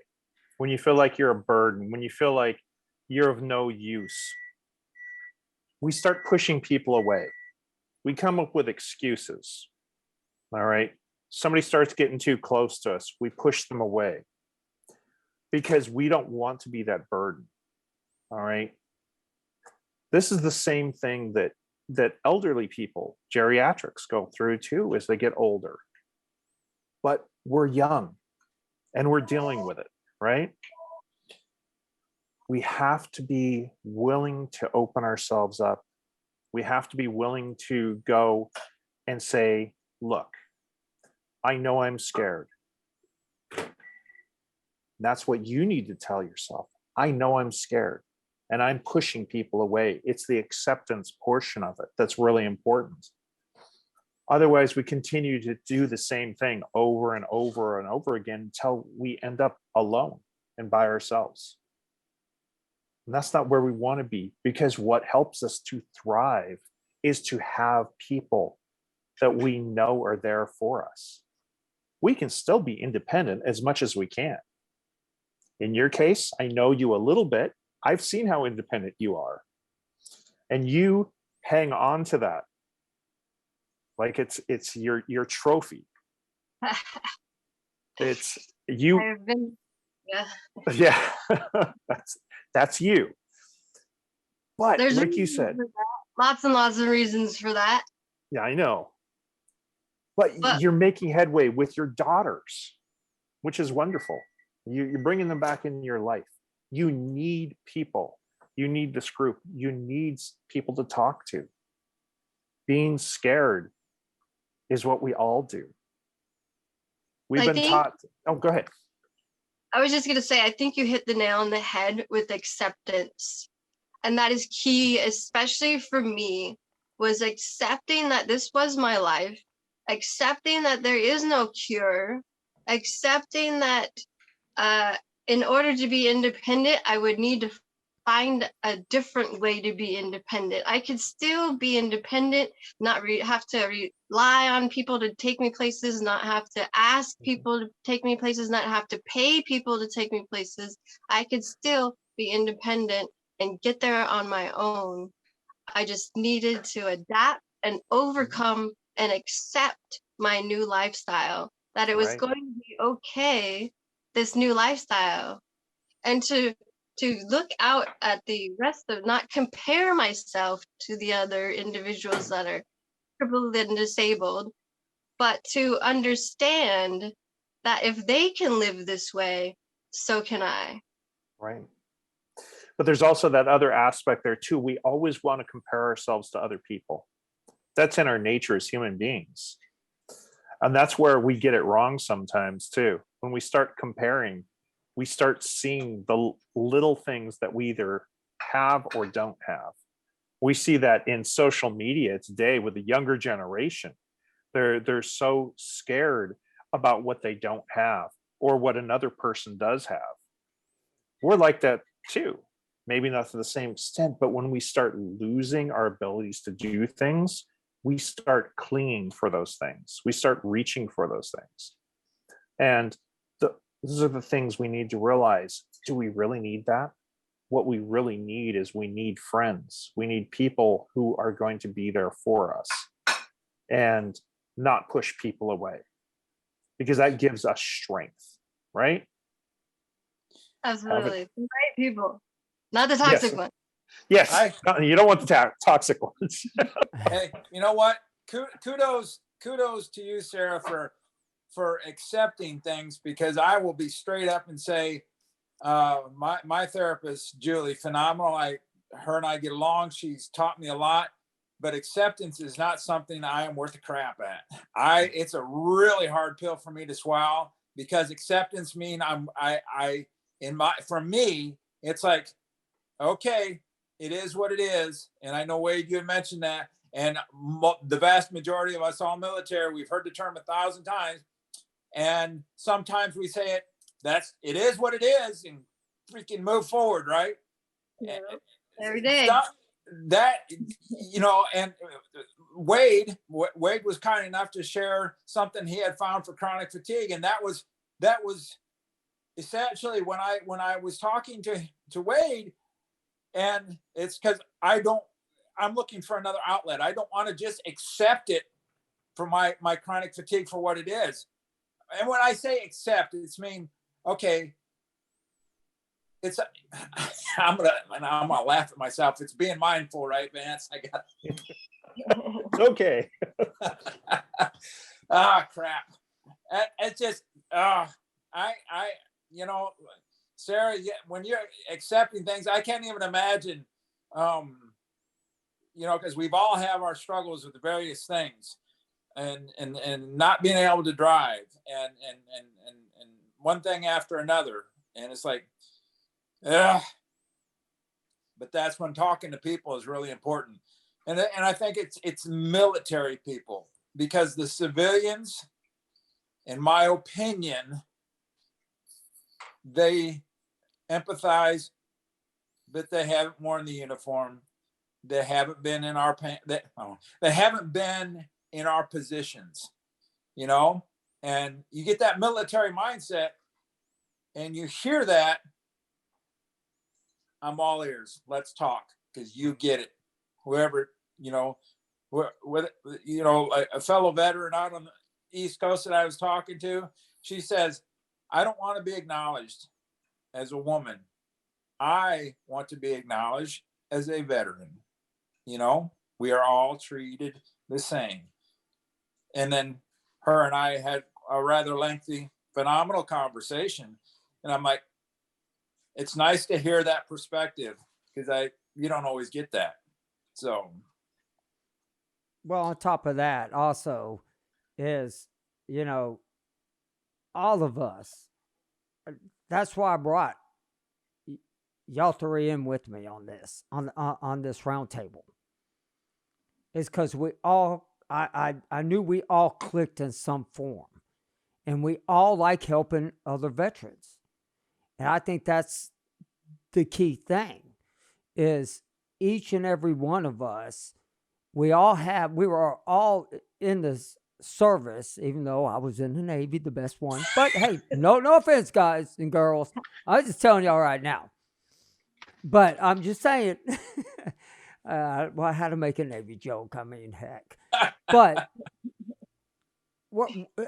Speaker 3: when you feel like you're a burden, when you feel like you're of no use, we start pushing people away. We come up with excuses. All right. Somebody starts getting too close to us, we push them away because we don't want to be that burden. All right. This is the same thing that elderly people, geriatrics, go through too as they get older. But we're young and we're dealing with it, right? We have to be willing to open ourselves up. We have to be willing to go and say, look, I know I'm scared. That's what you need to tell yourself. I know I'm scared and I'm pushing people away. It's the acceptance portion of it that's really important. Otherwise, we continue to do the same thing over and over and over again until we end up alone and by ourselves. And that's not where we want to be, because what helps us to thrive is to have people that we know are there for us. We can still be independent as much as we can. In your case, I know you a little bit. I've seen how independent you are. And you hang on to that like it's your trophy. It's you.
Speaker 2: I've been, yeah.
Speaker 3: Yeah. that's you. But
Speaker 2: There's
Speaker 3: like you
Speaker 2: reasons
Speaker 3: said,
Speaker 2: for that. Lots and lots of reasons for that.
Speaker 3: yeah, I know. But
Speaker 2: But
Speaker 3: you're making headway with your daughters, which is wonderful. You're bringing them back in your life. You need people. You need this group. You need people to talk to. Being scared is what we all do. We've
Speaker 2: I
Speaker 3: been
Speaker 2: think
Speaker 3: taught. Oh, go ahead.
Speaker 2: I was just going to say, I think you hit the nail on the head with acceptance. And that is key, especially for me, was accepting that this was my life, accepting that there is no cure, accepting that in order to be independent, I would need to find a different way to be independent. I could still be independent, not have to rely on people to take me places, not have to ask people to take me places, not have to pay people to take me places. I could still be independent and get there on my own. I just needed to adapt and overcome and accept my new lifestyle, that it was
Speaker 3: Right.
Speaker 2: going to be okay, this new lifestyle, and to look out at the rest of, not compare myself to the other individuals that are crippled and disabled, but to understand that if they can live this way, so can I.
Speaker 3: Right. But there's also that other aspect there too. We always want to compare ourselves to other people. That's in our nature as human beings. And that's where we get it wrong sometimes too. When we start comparing, we start seeing the little things that we either have or don't have. We see that in social media today with the younger generation. They're so scared about what they don't have or what another person does have. We're like that too. Maybe not to the same extent, but when we start losing our abilities to do things, we start clinging for those things. We start reaching for those things. And those are the things we need to realize. Do we really need that? What we really need is we need friends. We need people who are going to be there for us and not push people away, because that gives us strength, right?
Speaker 2: Absolutely. The right people, not the toxic
Speaker 3: Yes.
Speaker 2: one.
Speaker 3: Yes, you don't want the toxic ones.
Speaker 4: Hey, you know what? Kudos to you, Sarah, for accepting things, because I will be straight up and say, my therapist, Julie, phenomenal. Her and I get along. She's taught me a lot, but acceptance is not something I am worth a crap at. It's a really hard pill for me to swallow, because acceptance mean for me, it's like, okay, it is what it is. And I know, Wade, you had mentioned that. And the vast majority of us all military, we've heard the term 1,000 times. And sometimes we say it, it is what it is, and freaking move forward, right?
Speaker 2: Yeah. Every day.
Speaker 4: And Wade was kind enough to share something he had found for chronic fatigue. And that was essentially when I was talking to Wade, and it's because I'm looking for another outlet. I don't want to just accept it for my chronic fatigue for what it is. And when I say accept, it's mean, okay, I'm gonna laugh at myself. It's being mindful, right, Vance? I got
Speaker 3: It's okay.
Speaker 4: Crap. It's just Sarah, when you're accepting things, I can't even imagine, because we've all have our struggles with the various things, and not being able to drive, and one thing after another, and it's like, but that's when talking to people is really important, and I think it's military people, because the civilians, in my opinion, they empathize, but they haven't worn the uniform. They haven't been in they haven't been in our positions, and you get that military mindset, and you hear that, I'm all ears. Let's talk, because you get it. Whoever, a fellow veteran out on the East Coast that I was talking to, she says, I don't want to be acknowledged as a woman. I want to be acknowledged as a veteran. We are all treated the same. And then her and I had a rather lengthy, phenomenal conversation. And I'm like, it's nice to hear that perspective, because you don't always get that. So,
Speaker 1: Well, on top of that, also is, all of us. That's why I brought y'all three in with me on this, on this round table. Is because I knew we all clicked in some form, and we all like helping other veterans. And I think that's the key thing, is each and every one of us, we were all in this service, even though I was in the Navy, the best one. But hey, no offense, guys and girls. I'm just telling y'all right now. But I'm just saying, I had to make a Navy joke. I mean, heck. But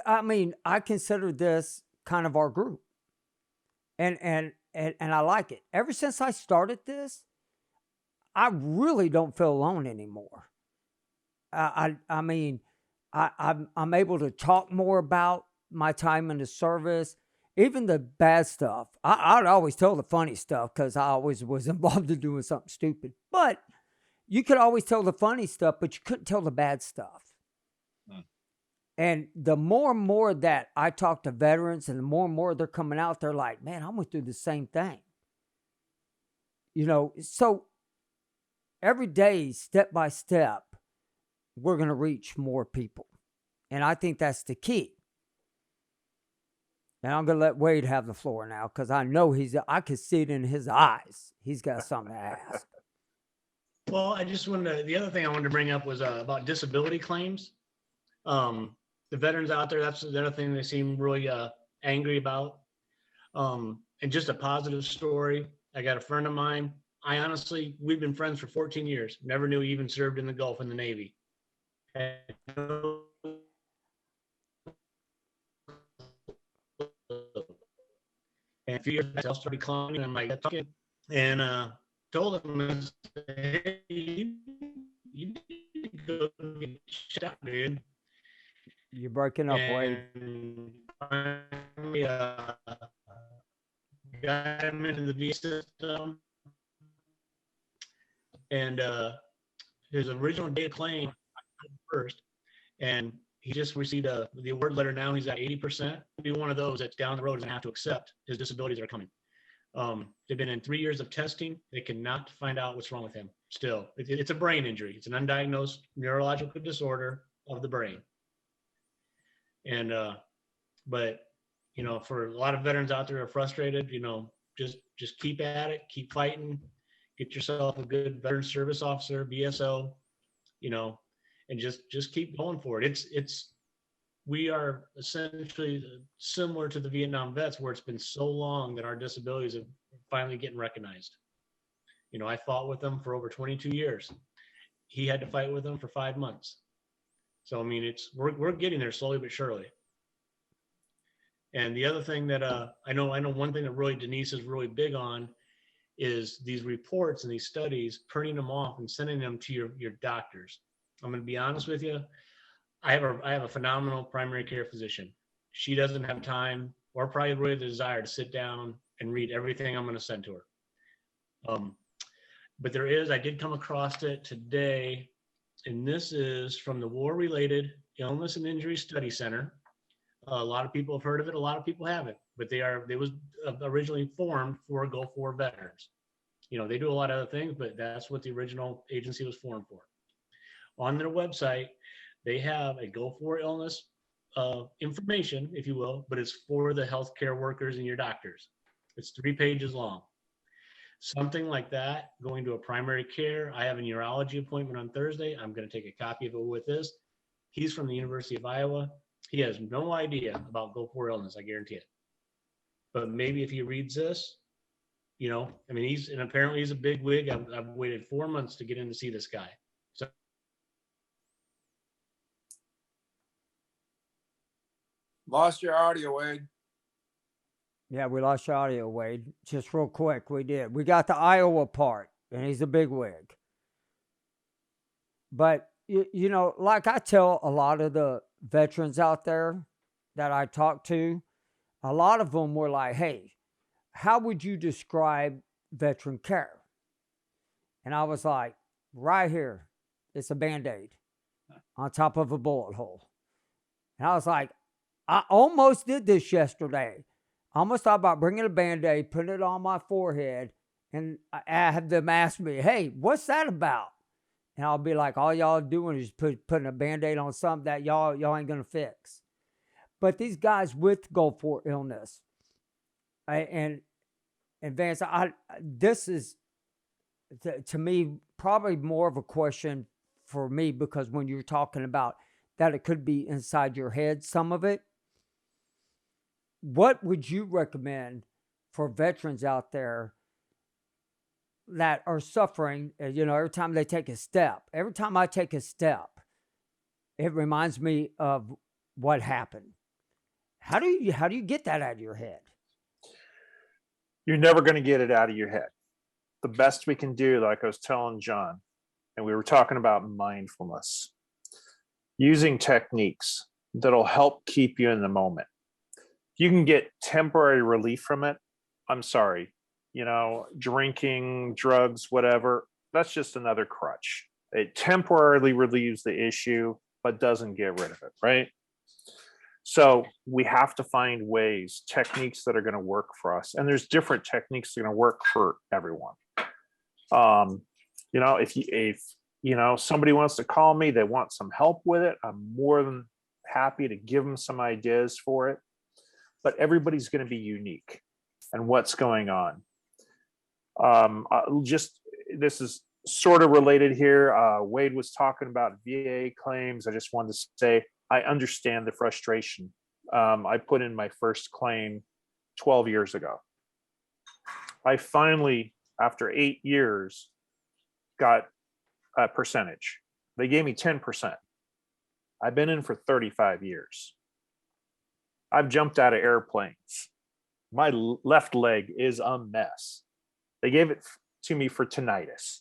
Speaker 1: I consider this kind of our group, and I like it. Ever since I started this, I really don't feel alone anymore. I'm able to talk more about my time in the service, even the bad stuff. I'd always tell the funny stuff, because I always was involved in doing something stupid. But you could always tell the funny stuff, but you couldn't tell the bad stuff. And the more and more that I talk to veterans, and the more and more they're coming out, they're like, man, I went through the same thing. So every day, step by step, we're going to reach more people. And I think that's the key. And I'm going to let Wade have the floor now because I know I can see it in his eyes. He's got something to ask.
Speaker 5: Well, the other thing I wanted to bring up was about disability claims. The veterans out there, that's the other thing they seem really angry about. And just a positive story. I got a friend of mine. We've been friends for 14 years. Never knew he even served in the Gulf in the Navy. And a few years back, I started climbing. I'm like, okay. And told him, hey, you need to go get shot, dude.
Speaker 1: You're breaking up, Wade.
Speaker 5: And finally, got him into the V system. And his original day of claim first, and he just received the award letter now. He's at 80%. Be one of those that's down the road is going to have to accept his disabilities that are coming. They've been in 3 years of testing. They cannot find out what's wrong with him. Still, it's a brain injury. It's an undiagnosed neurological disorder of the brain. And but for a lot of veterans out there who are frustrated, just keep at it, keep fighting, get yourself a good veteran service officer, VSO, and just keep going for it. We are essentially similar to the Vietnam vets, where it's been so long that our disabilities are finally getting recognized. I fought with them for over 22 years. He had to fight with them for 5 months. So, I mean, we're getting there slowly but surely. And the other thing that I know one thing that really Denise is really big on is these reports and these studies, printing them off and sending them to your doctors. I'm going to be honest with you. I have a phenomenal primary care physician. She doesn't have time or probably really the desire to sit down and read everything I'm going to send to her. But I did come across it today, and this is from the War-Related Illness and Injury Study Center. A lot of people have heard of it. A lot of people haven't, but they was originally formed for Gulf War veterans. They do a lot of other things, but that's what the original agency was formed for. On their website, they have a Gulf War illness information, if you will, but it's for the healthcare workers and your doctors. It's 3 pages long. Something like that, going to a primary care. I have a neurology appointment on Thursday. I'm going to take a copy of it with this. He's from the University of Iowa. He has no idea about Gulf War illness, I guarantee it. But maybe if he reads this, apparently he's a big wig. I've waited 4 months to get in to see this guy. So
Speaker 4: Lost your audio, Wade.
Speaker 1: Yeah, we lost your audio, Wade. Just real quick, we did. We got the Iowa part, and he's a big wig. But, like I tell a lot of the veterans out there that I talk to, a lot of them were like, hey, how would you describe veteran care? And I was like, right here, it's a Band-Aid on top of a bullet hole. And I was like, I almost did this yesterday. I almost thought about bringing a Band-Aid, putting it on my forehead, and I have them ask me, hey, what's that about? And I'll be like, all y'all doing is putting a Band-Aid on something that y'all ain't going to fix. But these guys with Gulf War illness, and Vance, this is, to me, probably more of a question for me, because when you're talking about that it could be inside your head, some of it, what would you recommend for veterans out there that are suffering? Every time they take a step, every time I take a step, it reminds me of what happened. How do you get that out of your head?
Speaker 3: You're never going to get it out of your head. The best we can do, like I was telling John, and we were talking about mindfulness, using techniques that'll help keep you in the moment. You can get temporary relief from it. I'm sorry, drinking, drugs, whatever, that's just another crutch. It temporarily relieves the issue, but doesn't get rid of it, right? So we have to find ways, techniques that are going to work for us. And there's different techniques that are going to work for everyone. If somebody wants to call me, they want some help with it, I'm more than happy to give them some ideas for it. But everybody's going to be unique and what's going on. This is sort of related here. Wade was talking about VA claims. I just wanted to say I understand the frustration. I put in my first claim 12 years ago. I finally, after 8 years, got a percentage. They gave me 10%. I've been in for 35 years. I've jumped out of airplanes. My left leg is a mess. They gave it to me for tinnitus.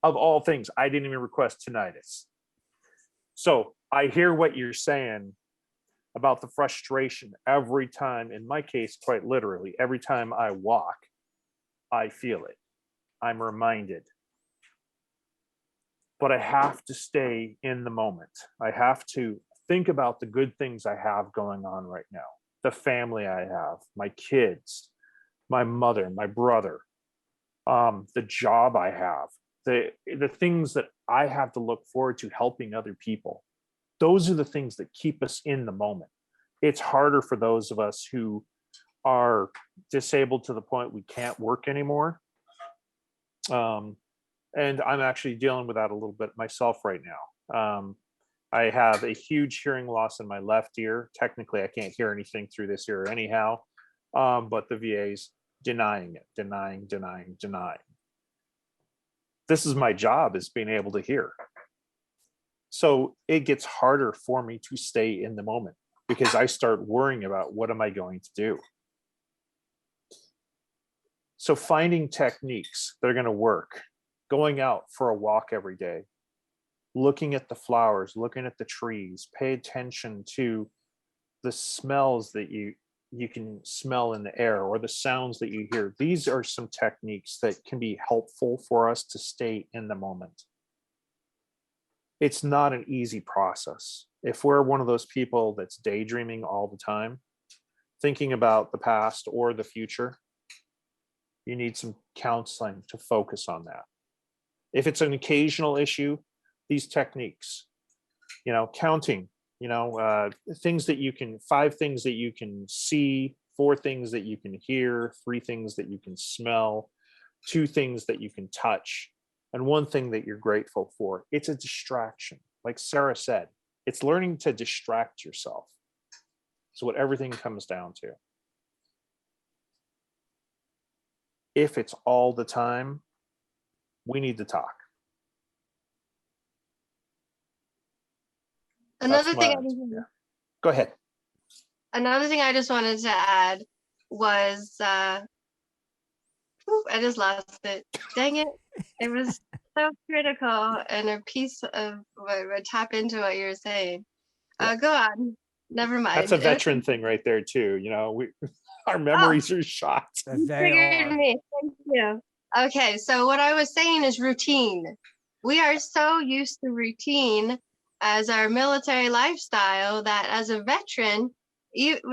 Speaker 3: Of all things, I didn't even request tinnitus. So I hear what you're saying about the frustration every time, in my case, quite literally, every time I walk, I feel it. I'm reminded. But I have to stay in the moment. I have to think about the good things I have going on right now. The family I have, my kids, my mother, my brother, the job I have, the things that I have to look forward to, helping other people. Those are the things that keep us in the moment. It's harder for those of us who are disabled to the point we can't work anymore. And I'm actually dealing with that a little bit myself right now. I have a huge hearing loss in my left ear. Technically, I can't hear anything through this ear anyhow, but the VA's denying it, denying. This is my job, is being able to hear. So it gets harder for me to stay in the moment because I start worrying about what am I going to do. So finding techniques that are going to work, going out for a walk every day, looking at the flowers, looking at the trees, pay attention to the smells that you can smell in the air or the sounds that you hear. These are some techniques that can be helpful for us to stay in the moment. It's not an easy process. If we're one of those people that's daydreaming all the time, thinking about the past or the future, you need some counseling to focus on that. If it's an occasional issue, these techniques, counting, 5 things that you can see, 4 things that you can hear, 3 things that you can smell, 2 things that you can touch, and 1 thing that you're grateful for. It's a distraction. Like Sarah said, it's learning to distract yourself. So what everything comes down to. If it's all the time, we need to talk.
Speaker 2: Another thing,
Speaker 3: Go ahead.
Speaker 2: Another thing I just wanted to add was, I just lost it. Dang it. It was so critical and a piece of what would tap into what you were saying.
Speaker 3: Yeah.
Speaker 2: Go on. Never mind.
Speaker 3: That's a veteran thing right there too. Our memories are shot.
Speaker 2: You triggered me. Thank you. Okay, so what I was saying is routine. We are so used to routine as our military lifestyle that as a veteran,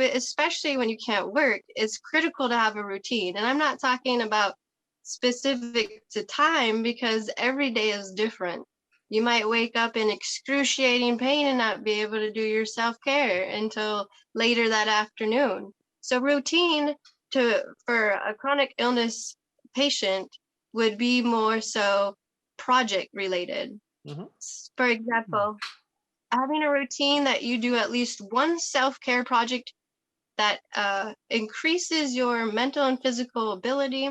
Speaker 2: especially when you can't work, it's critical to have a routine. And I'm not talking about specific to time, because every day is different. You might wake up in excruciating pain and not be able to do your self-care until later that afternoon. So routine for a chronic illness patient would be more so project related. Mm-hmm. For example, having a routine that you do at least one self-care project that increases your mental and physical ability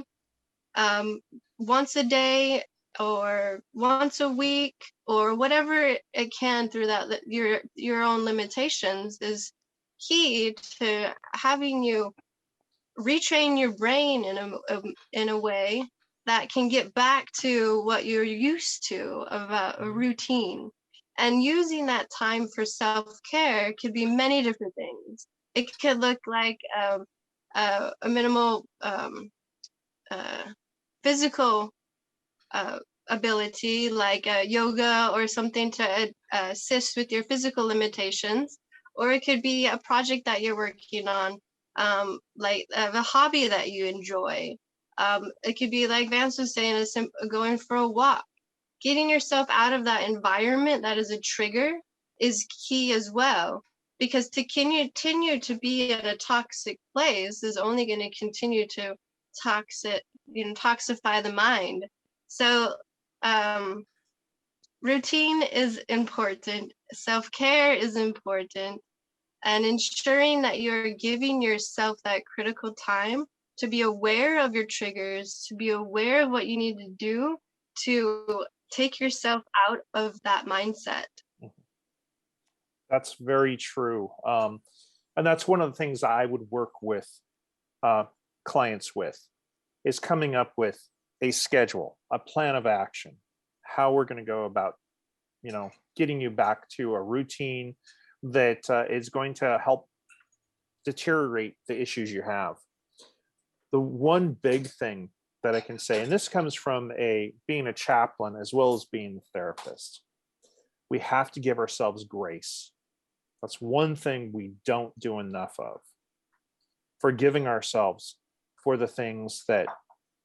Speaker 2: once a day or once a week or whatever it can through that your own limitations is key to having you retrain your brain in a way that can get back to what you're used to of a routine. And using that time for self-care could be many different things. It could look like a minimal physical ability, like yoga or something to assist with your physical limitations, or it could be a project that you're working on, like a hobby that you enjoy. It could be like Vance was saying, going for a walk. getting yourself out of that environment that is a trigger is key as well. Because to continue to be at a toxic place is only going to continue to toxify the mind. So routine is important. Self-care is important. And ensuring that you're giving yourself that critical time to be aware of your triggers, to be aware of what you need to do to take yourself out of that mindset.
Speaker 3: That's very true. And that's one of the things I would work with clients with, is coming up with a schedule, a plan of action, how we're going to go about, getting you back to a routine that is going to help deteriorate the issues you have. The one big thing that I can say, and this comes from being a chaplain as well as being a therapist, we have to give ourselves grace. That's one thing we don't do enough of. Forgiving ourselves for the things that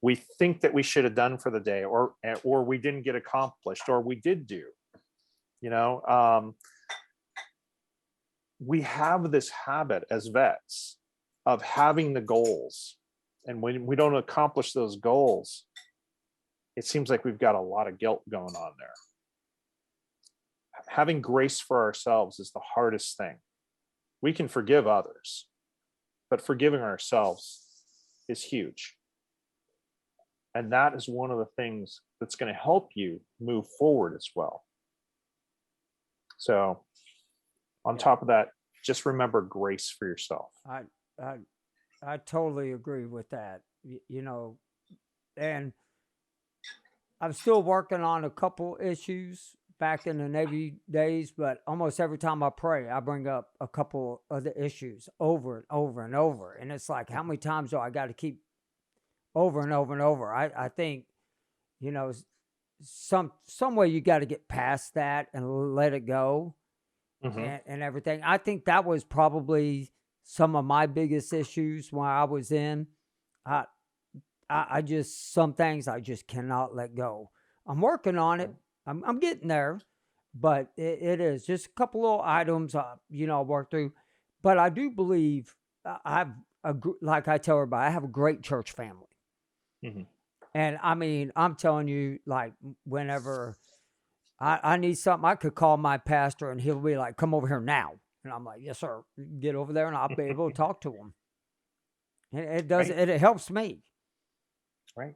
Speaker 3: we think that we should have done for the day, or we didn't get accomplished, or we did do. We have this habit as vets of having the goals, and when we don't accomplish those goals, it seems like we've got a lot of guilt going on there. Having grace for ourselves is the hardest thing. We can forgive others, but forgiving ourselves is huge. And that is one of the things that's going to help you move forward as well. So on top of that, just remember grace for yourself.
Speaker 1: I totally agree with that. And I'm still working on a couple issues back in the Navy days, but almost every time I pray, I bring up a couple of the issues over and over and over. And it's like, how many times do I got to keep over and over and over? I think, some way you got to get past that and let it go. And everything. I think that was probably some of my biggest issues when I was in. I just, some things I just cannot let go. I'm working on it. I'm getting there, but it is just a couple little items, I work through. But I do believe like I tell everybody, I have a great church family. And I mean, I'm telling you, like, whenever I need something, I could call my pastor and he'll be like, come over here now. And I'm like, yes, sir. Get over there and I'll be able to talk to him. And it does, right. It helps me.
Speaker 3: Right.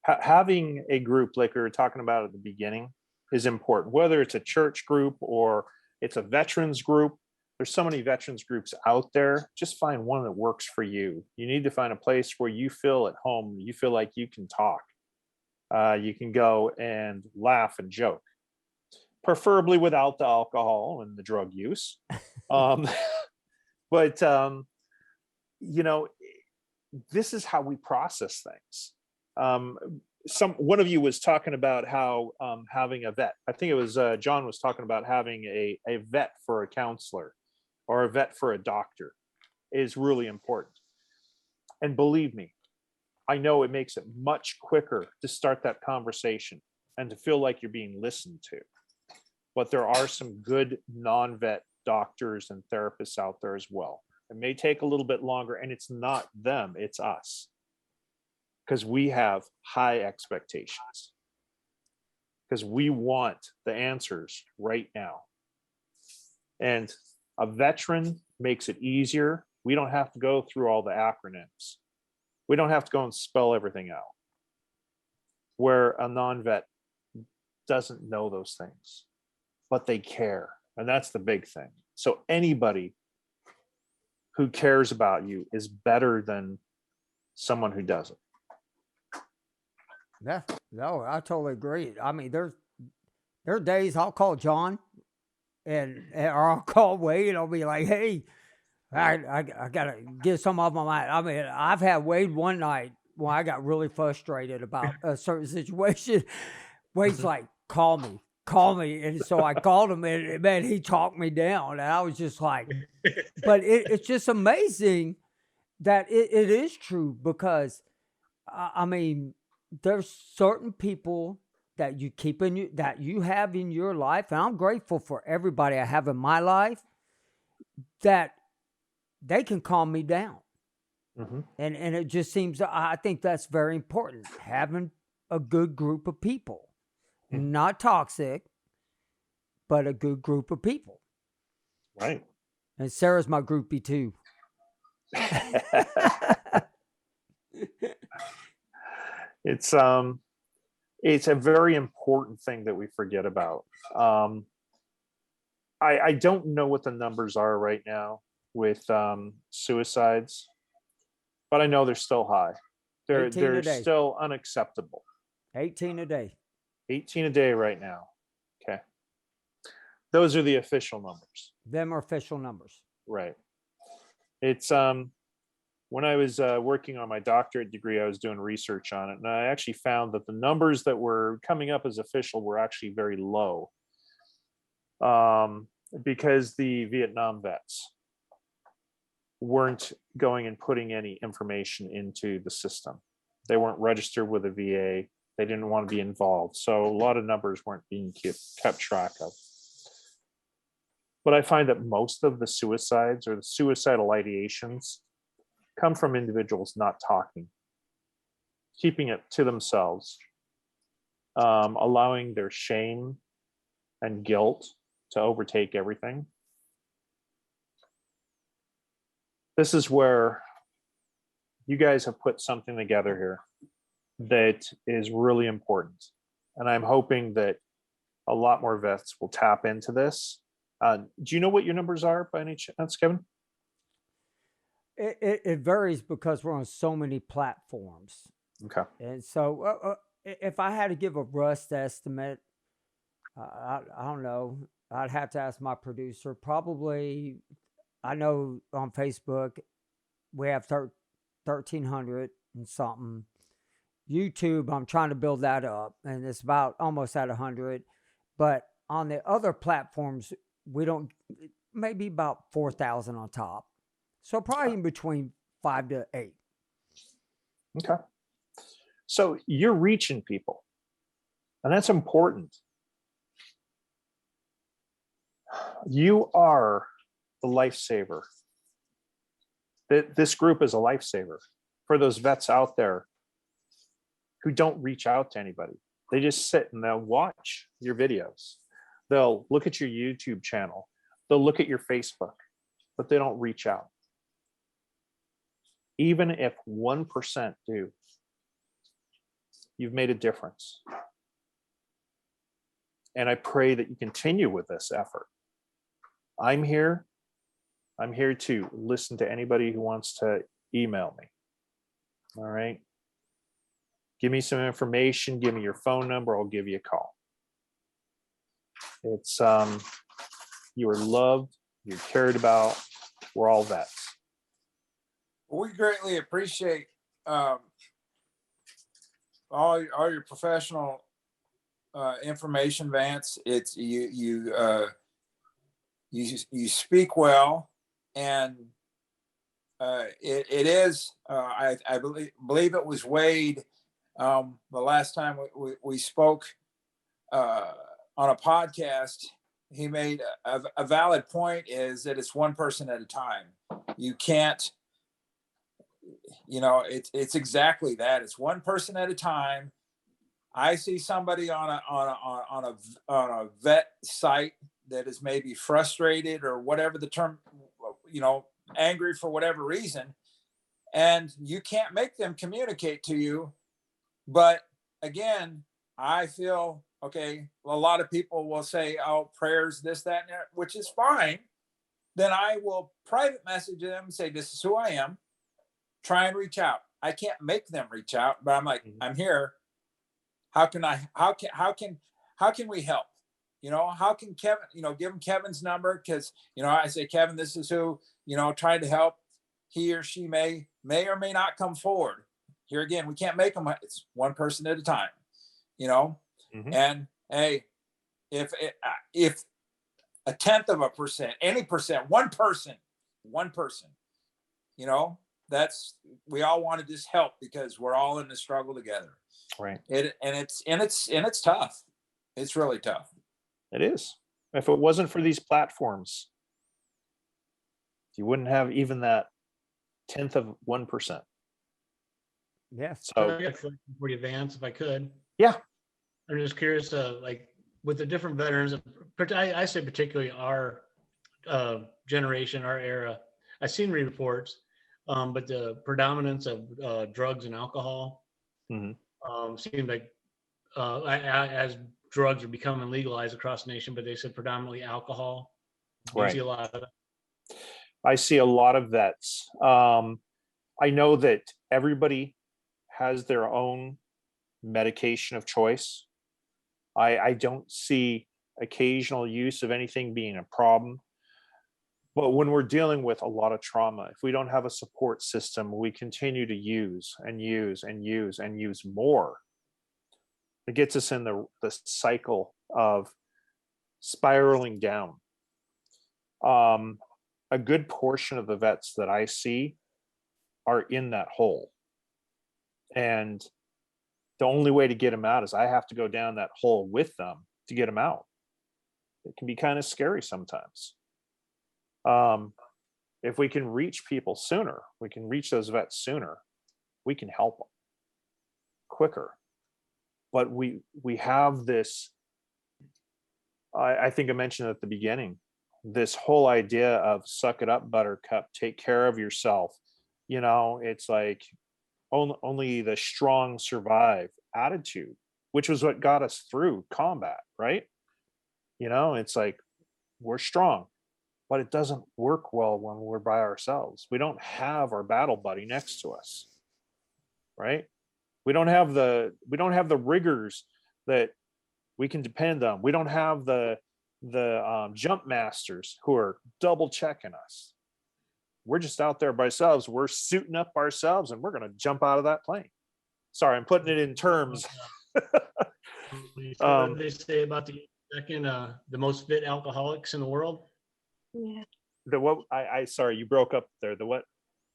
Speaker 3: Having a group like we were talking about at the beginning is important, whether it's a church group or it's a veterans group. There's so many veterans groups out there. Just find one that works for you. You need to find a place where you feel at home. You feel like you can talk. You can go and laugh and joke, preferably without the alcohol and the drug use. But this is how we process things. One of you was talking about how having a vet, I think it was John was talking about having a vet for a counselor or a vet for a doctor is really important. And believe me, I know it makes it much quicker to start that conversation and to feel like you're being listened to. But there are some good non-vet doctors and therapists out there as well. It may take a little bit longer, and it's not them, it's us. Because we have high expectations. Because we want the answers right now. And a veteran makes it easier. We don't have to go through all the acronyms. We don't have to go and spell everything out. Where a non-vet doesn't know those things, but they care. And that's the big thing. So anybody who cares about you is better than someone who doesn't.
Speaker 1: Yeah, no, I totally agree. I mean, there are days I'll call John or I'll call Wade. I'll be like, hey, I gotta get some off my mind. I mean, I've had Wade one night when I got really frustrated about a certain situation. Wade's like, call me. And so I called him, and man, he talked me down. And I was just like, but it's just amazing that it is true, because I mean, there's certain people that you keep in you, that you have in your life, and I'm grateful for everybody I have in my life, that they can calm me down.
Speaker 3: Mm-hmm.
Speaker 1: And it just seems, I think that's very important, having a good group of people, not toxic, but a good group of people.
Speaker 3: Right.
Speaker 1: And Sarah's my groupie too.
Speaker 3: It's a very important thing that we forget about. I don't know what the numbers are right now with suicides, but I know they're still high.
Speaker 1: 18 a
Speaker 3: They're
Speaker 1: day.
Speaker 3: still unacceptable.
Speaker 1: 18 a day.
Speaker 3: 18 a day right now. Okay. Those are the official numbers.
Speaker 1: Them are official numbers.
Speaker 3: Right. It's when I was working on my doctorate degree, I was doing research on it, and I actually found that the numbers that were coming up as official were actually very low, because the Vietnam vets weren't going and putting any information into the system. They weren't registered with the VA. They didn't want to be involved, so a lot of numbers weren't being kept track of. But I find that most of the suicides or the suicidal ideations come from individuals not talking, keeping it to themselves, allowing their shame and guilt to overtake everything. This is where you guys have put something together here that is really important. And I'm hoping that a lot more vets will tap into this. Do you know what your numbers are by any chance, Kevin?
Speaker 1: It varies because we're on so many platforms.
Speaker 3: Okay.
Speaker 1: And so if I had to give a rough estimate, I don't know. I'd have to ask my producer. Probably, I know on Facebook we have 1,300 and something. YouTube, I'm trying to build that up, and it's about almost at 100. But on the other platforms, we don't, maybe about 4,000 on top. So probably in between 5 to 8.
Speaker 3: Okay. So you're reaching people, and that's important. You are the lifesaver. This group is a lifesaver for those vets out there who don't reach out to anybody. They just sit and they'll watch your videos. They'll look at your YouTube channel. They'll look at your Facebook, but they don't reach out. Even if 1% do, you've made a difference. And I pray that you continue with this effort. I'm here. I'm here to listen to anybody who wants to email me. All right. Give me some information. Give me your phone number. I'll give you a call. It's you are loved. You're cared about. We're all vets.
Speaker 4: We greatly appreciate all your professional information, Vance. It's you speak well, and it is. I believe it was Wade. The last time we spoke on a podcast, he made a valid point: is that it's one person at a time. You can't. It's exactly that. It's one person at a time. I see somebody on a vet site that is maybe frustrated or whatever the term, angry for whatever reason, and you can't make them communicate to you. But again, I feel okay. A lot of people will say, "Oh, prayers, this, that, and that," which is fine. Then I will private message them and say, "This is who I am. Try and reach out." I can't make them reach out, but I'm like, I'm here. How can we help? How can Kevin, give him Kevin's number? Because, I say, Kevin, this is who, trying to help. He or she may or may not come forward. Here again, we can't make them. It's one person at a time, and hey, if a 1/10 of a percent, any percent, one person, we all wanted this help because we're all in the struggle together.
Speaker 3: Right.
Speaker 4: It's tough. It's really tough.
Speaker 3: It is. If it wasn't for these platforms, you wouldn't have even that 10th of 1%.
Speaker 1: Yes.
Speaker 3: So
Speaker 5: I got a question for you, Vance, if I could.
Speaker 3: yeah.
Speaker 5: I'm just curious, like with the different veterans, I say particularly our generation, our era. I've seen reports, but the predominance of drugs and alcohol seemed like as drugs are becoming legalized across the nation, but they said predominantly alcohol. Do you see a lot of it?
Speaker 3: I see a lot of vets. I know that everybody has their own medication of choice. I don't see occasional use of anything being a problem. But when we're dealing with a lot of trauma, if we don't have a support system, we continue to use and use and use and use more. It gets us in the cycle of spiraling down. A good portion of the vets that I see are in that hole. And the only way to get them out is I have to go down that hole with them to get them out. It can be kind of scary sometimes. If we can reach people sooner, we can reach those vets sooner, we can help them quicker. But we have this, I think I mentioned at the beginning, this whole idea of suck it up, buttercup, take care of yourself. You know, it's like only the strong survive attitude, which was what got us through combat, right? You know, it's like we're strong, but it doesn't work well when we're by ourselves. We don't have our battle buddy next to us, right? We don't have the riggers that we can depend on. We don't have the jump masters who are double checking us. We're just out there by ourselves. We're suiting up ourselves and we're going to jump out of that plane. Sorry, I'm putting it in terms.
Speaker 5: What did they say about the most fit alcoholics in the world?
Speaker 2: Yeah.
Speaker 3: Sorry, you broke up there. The what?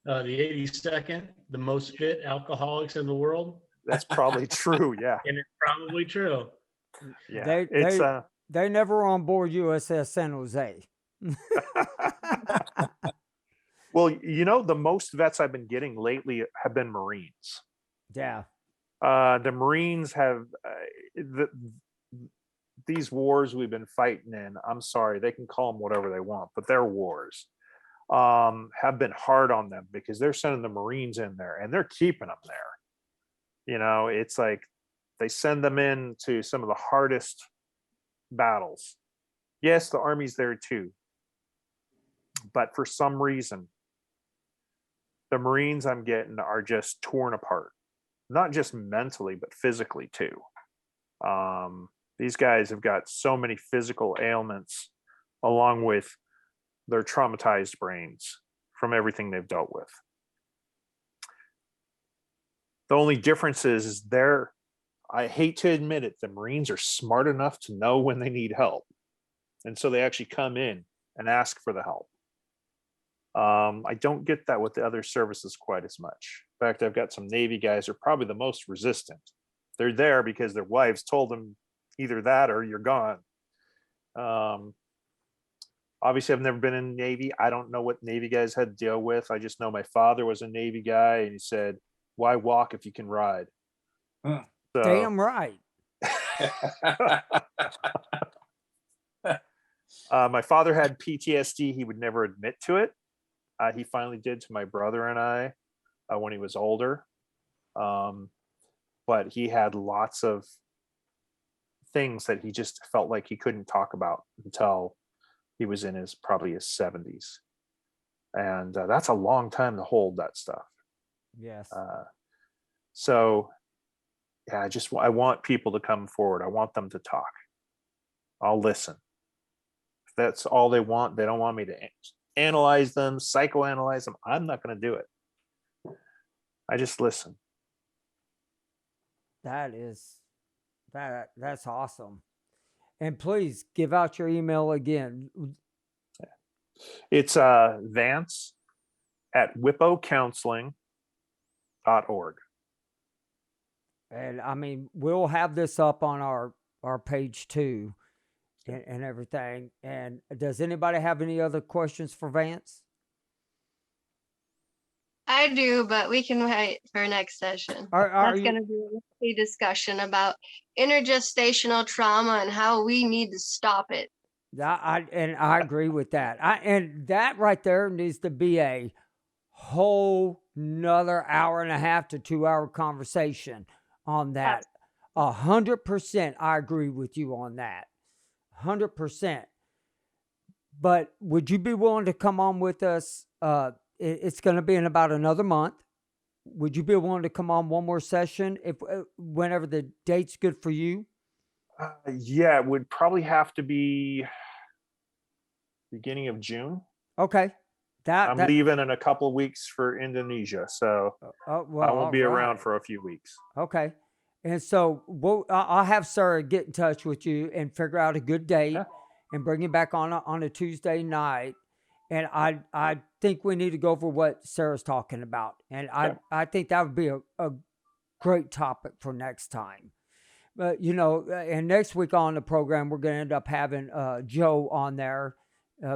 Speaker 5: The 82nd, the most fit alcoholics in the world.
Speaker 3: That's probably true. Yeah.
Speaker 5: And it's probably true.
Speaker 3: Yeah.
Speaker 1: They never on board USS San Jose.
Speaker 3: Well, you know, the most vets I've been getting lately have been Marines.
Speaker 1: Yeah.
Speaker 3: The Marines have these wars we've been fighting in. I'm sorry, they can call them whatever they want, but they're wars. Have been hard on them because they're sending the Marines in there and they're keeping them there. You know, it's like they send them into some of the hardest battles. Yes, the Army's there too. But for some reason, the Marines I'm getting are just torn apart, not just mentally, but physically too. These guys have got so many physical ailments along with their traumatized brains from everything they've dealt with. The only difference is I hate to admit it, the Marines are smart enough to know when they need help. And so they actually come in and ask for the help. I don't get that with the other services quite as much. In fact, I've got some Navy guys who are probably the most resistant. They're there because their wives told them either that or you're gone. Obviously, I've never been in the Navy. I don't know what Navy guys had to deal with. I just know my father was a Navy guy, and he said, "Why walk if you can ride?"
Speaker 4: Huh.
Speaker 3: So,
Speaker 1: Damn right.
Speaker 3: my father had PTSD. He would never admit to it. He finally did to my brother and I when he was older. But he had lots of things that he just felt like he couldn't talk about until he was in probably his 70s. And that's a long time to hold that stuff.
Speaker 1: Yes.
Speaker 3: So yeah, I want people to come forward. I want them to talk. I'll listen. If that's all they want, they don't want me to analyze them, psychoanalyze them, I'm not going to do it. I just listen.
Speaker 1: That's awesome. And please give out your email again.
Speaker 3: It's Vance at whippocounseling.org.
Speaker 1: And I mean, we'll have this up on our page too, and everything. And does anybody have any other questions for Vance?
Speaker 2: I do, but we can wait for next session.
Speaker 1: Are
Speaker 2: That's
Speaker 1: you-
Speaker 2: going to be a discussion about intergestational trauma and how we need to stop it.
Speaker 1: I agree with that. And that right there needs to be a whole nother hour and a half to 2 hour conversation on that. 100%. I agree with you on that. 100%. But would you be willing to come on with us? It's going to be in about another month. Would you be willing to come on one more session whenever the date's good for you?
Speaker 3: Yeah, it would probably have to be beginning of June.
Speaker 1: Okay.
Speaker 3: I'm leaving in a couple of weeks for Indonesia, so I won't be around for a few weeks.
Speaker 1: Okay. And so I'll have Sarah get in touch with you and figure out a good date and bring you back on a Tuesday night. And I think we need to go over what Sarah's talking about. And I think that would be a great topic for next time. But, and next week on the program, we're going to end up having Joe on there.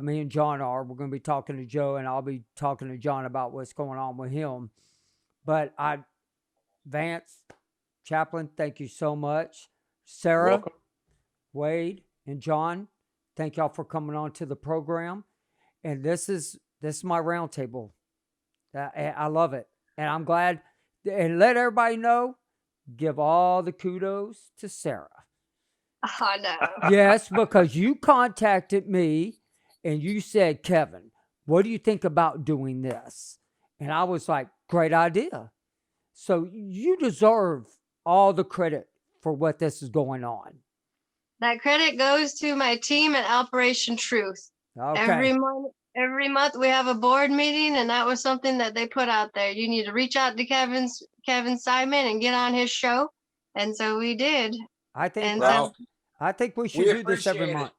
Speaker 1: Me and John are. We're going to be talking to Joe, and I'll be talking to John about what's going on with him. But Vance, Chaplain, thank you so much. Sarah, Wade, and John, thank y'all for coming on to the program. And this is my roundtable. I love it. And I'm glad. And let everybody know, give all the kudos to Sarah.
Speaker 2: Oh, no.
Speaker 1: Yes, because you contacted me and you said, Kevin, what do you think about doing this? And I was like, great idea. So you deserve all the credit for what this is going on.
Speaker 2: That credit goes to my team at Operation Truth.
Speaker 1: Okay.
Speaker 2: Every month we have a board meeting, and that was something that they put out there. You need to reach out to Kevin Simon and get on his show. And so we did.
Speaker 1: I think we should do this every month.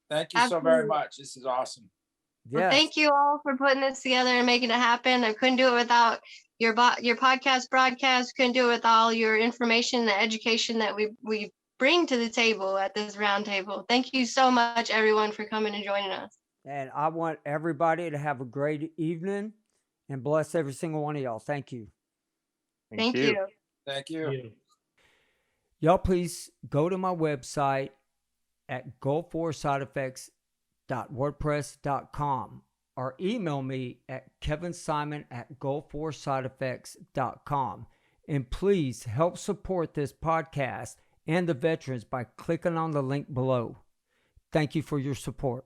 Speaker 4: Thank you so very much. This is awesome.
Speaker 1: Yes.
Speaker 2: Well, thank you all for putting this together and making it happen. I couldn't do it without your podcast broadcast. Couldn't do it with all your information and education that we bring to the table at this round table. Thank you so much, everyone, for coming and joining us.
Speaker 1: And I want everybody to have a great evening and bless every single one of y'all. Thank you.
Speaker 2: Thank you.
Speaker 4: Thank you.
Speaker 1: Y'all please go to my website at goal4sideeffects.wordpress.com or email me at kevinsimon@goal4sideeffects.com. And please help support this podcast and the veterans by clicking on the link below. Thank you for your support.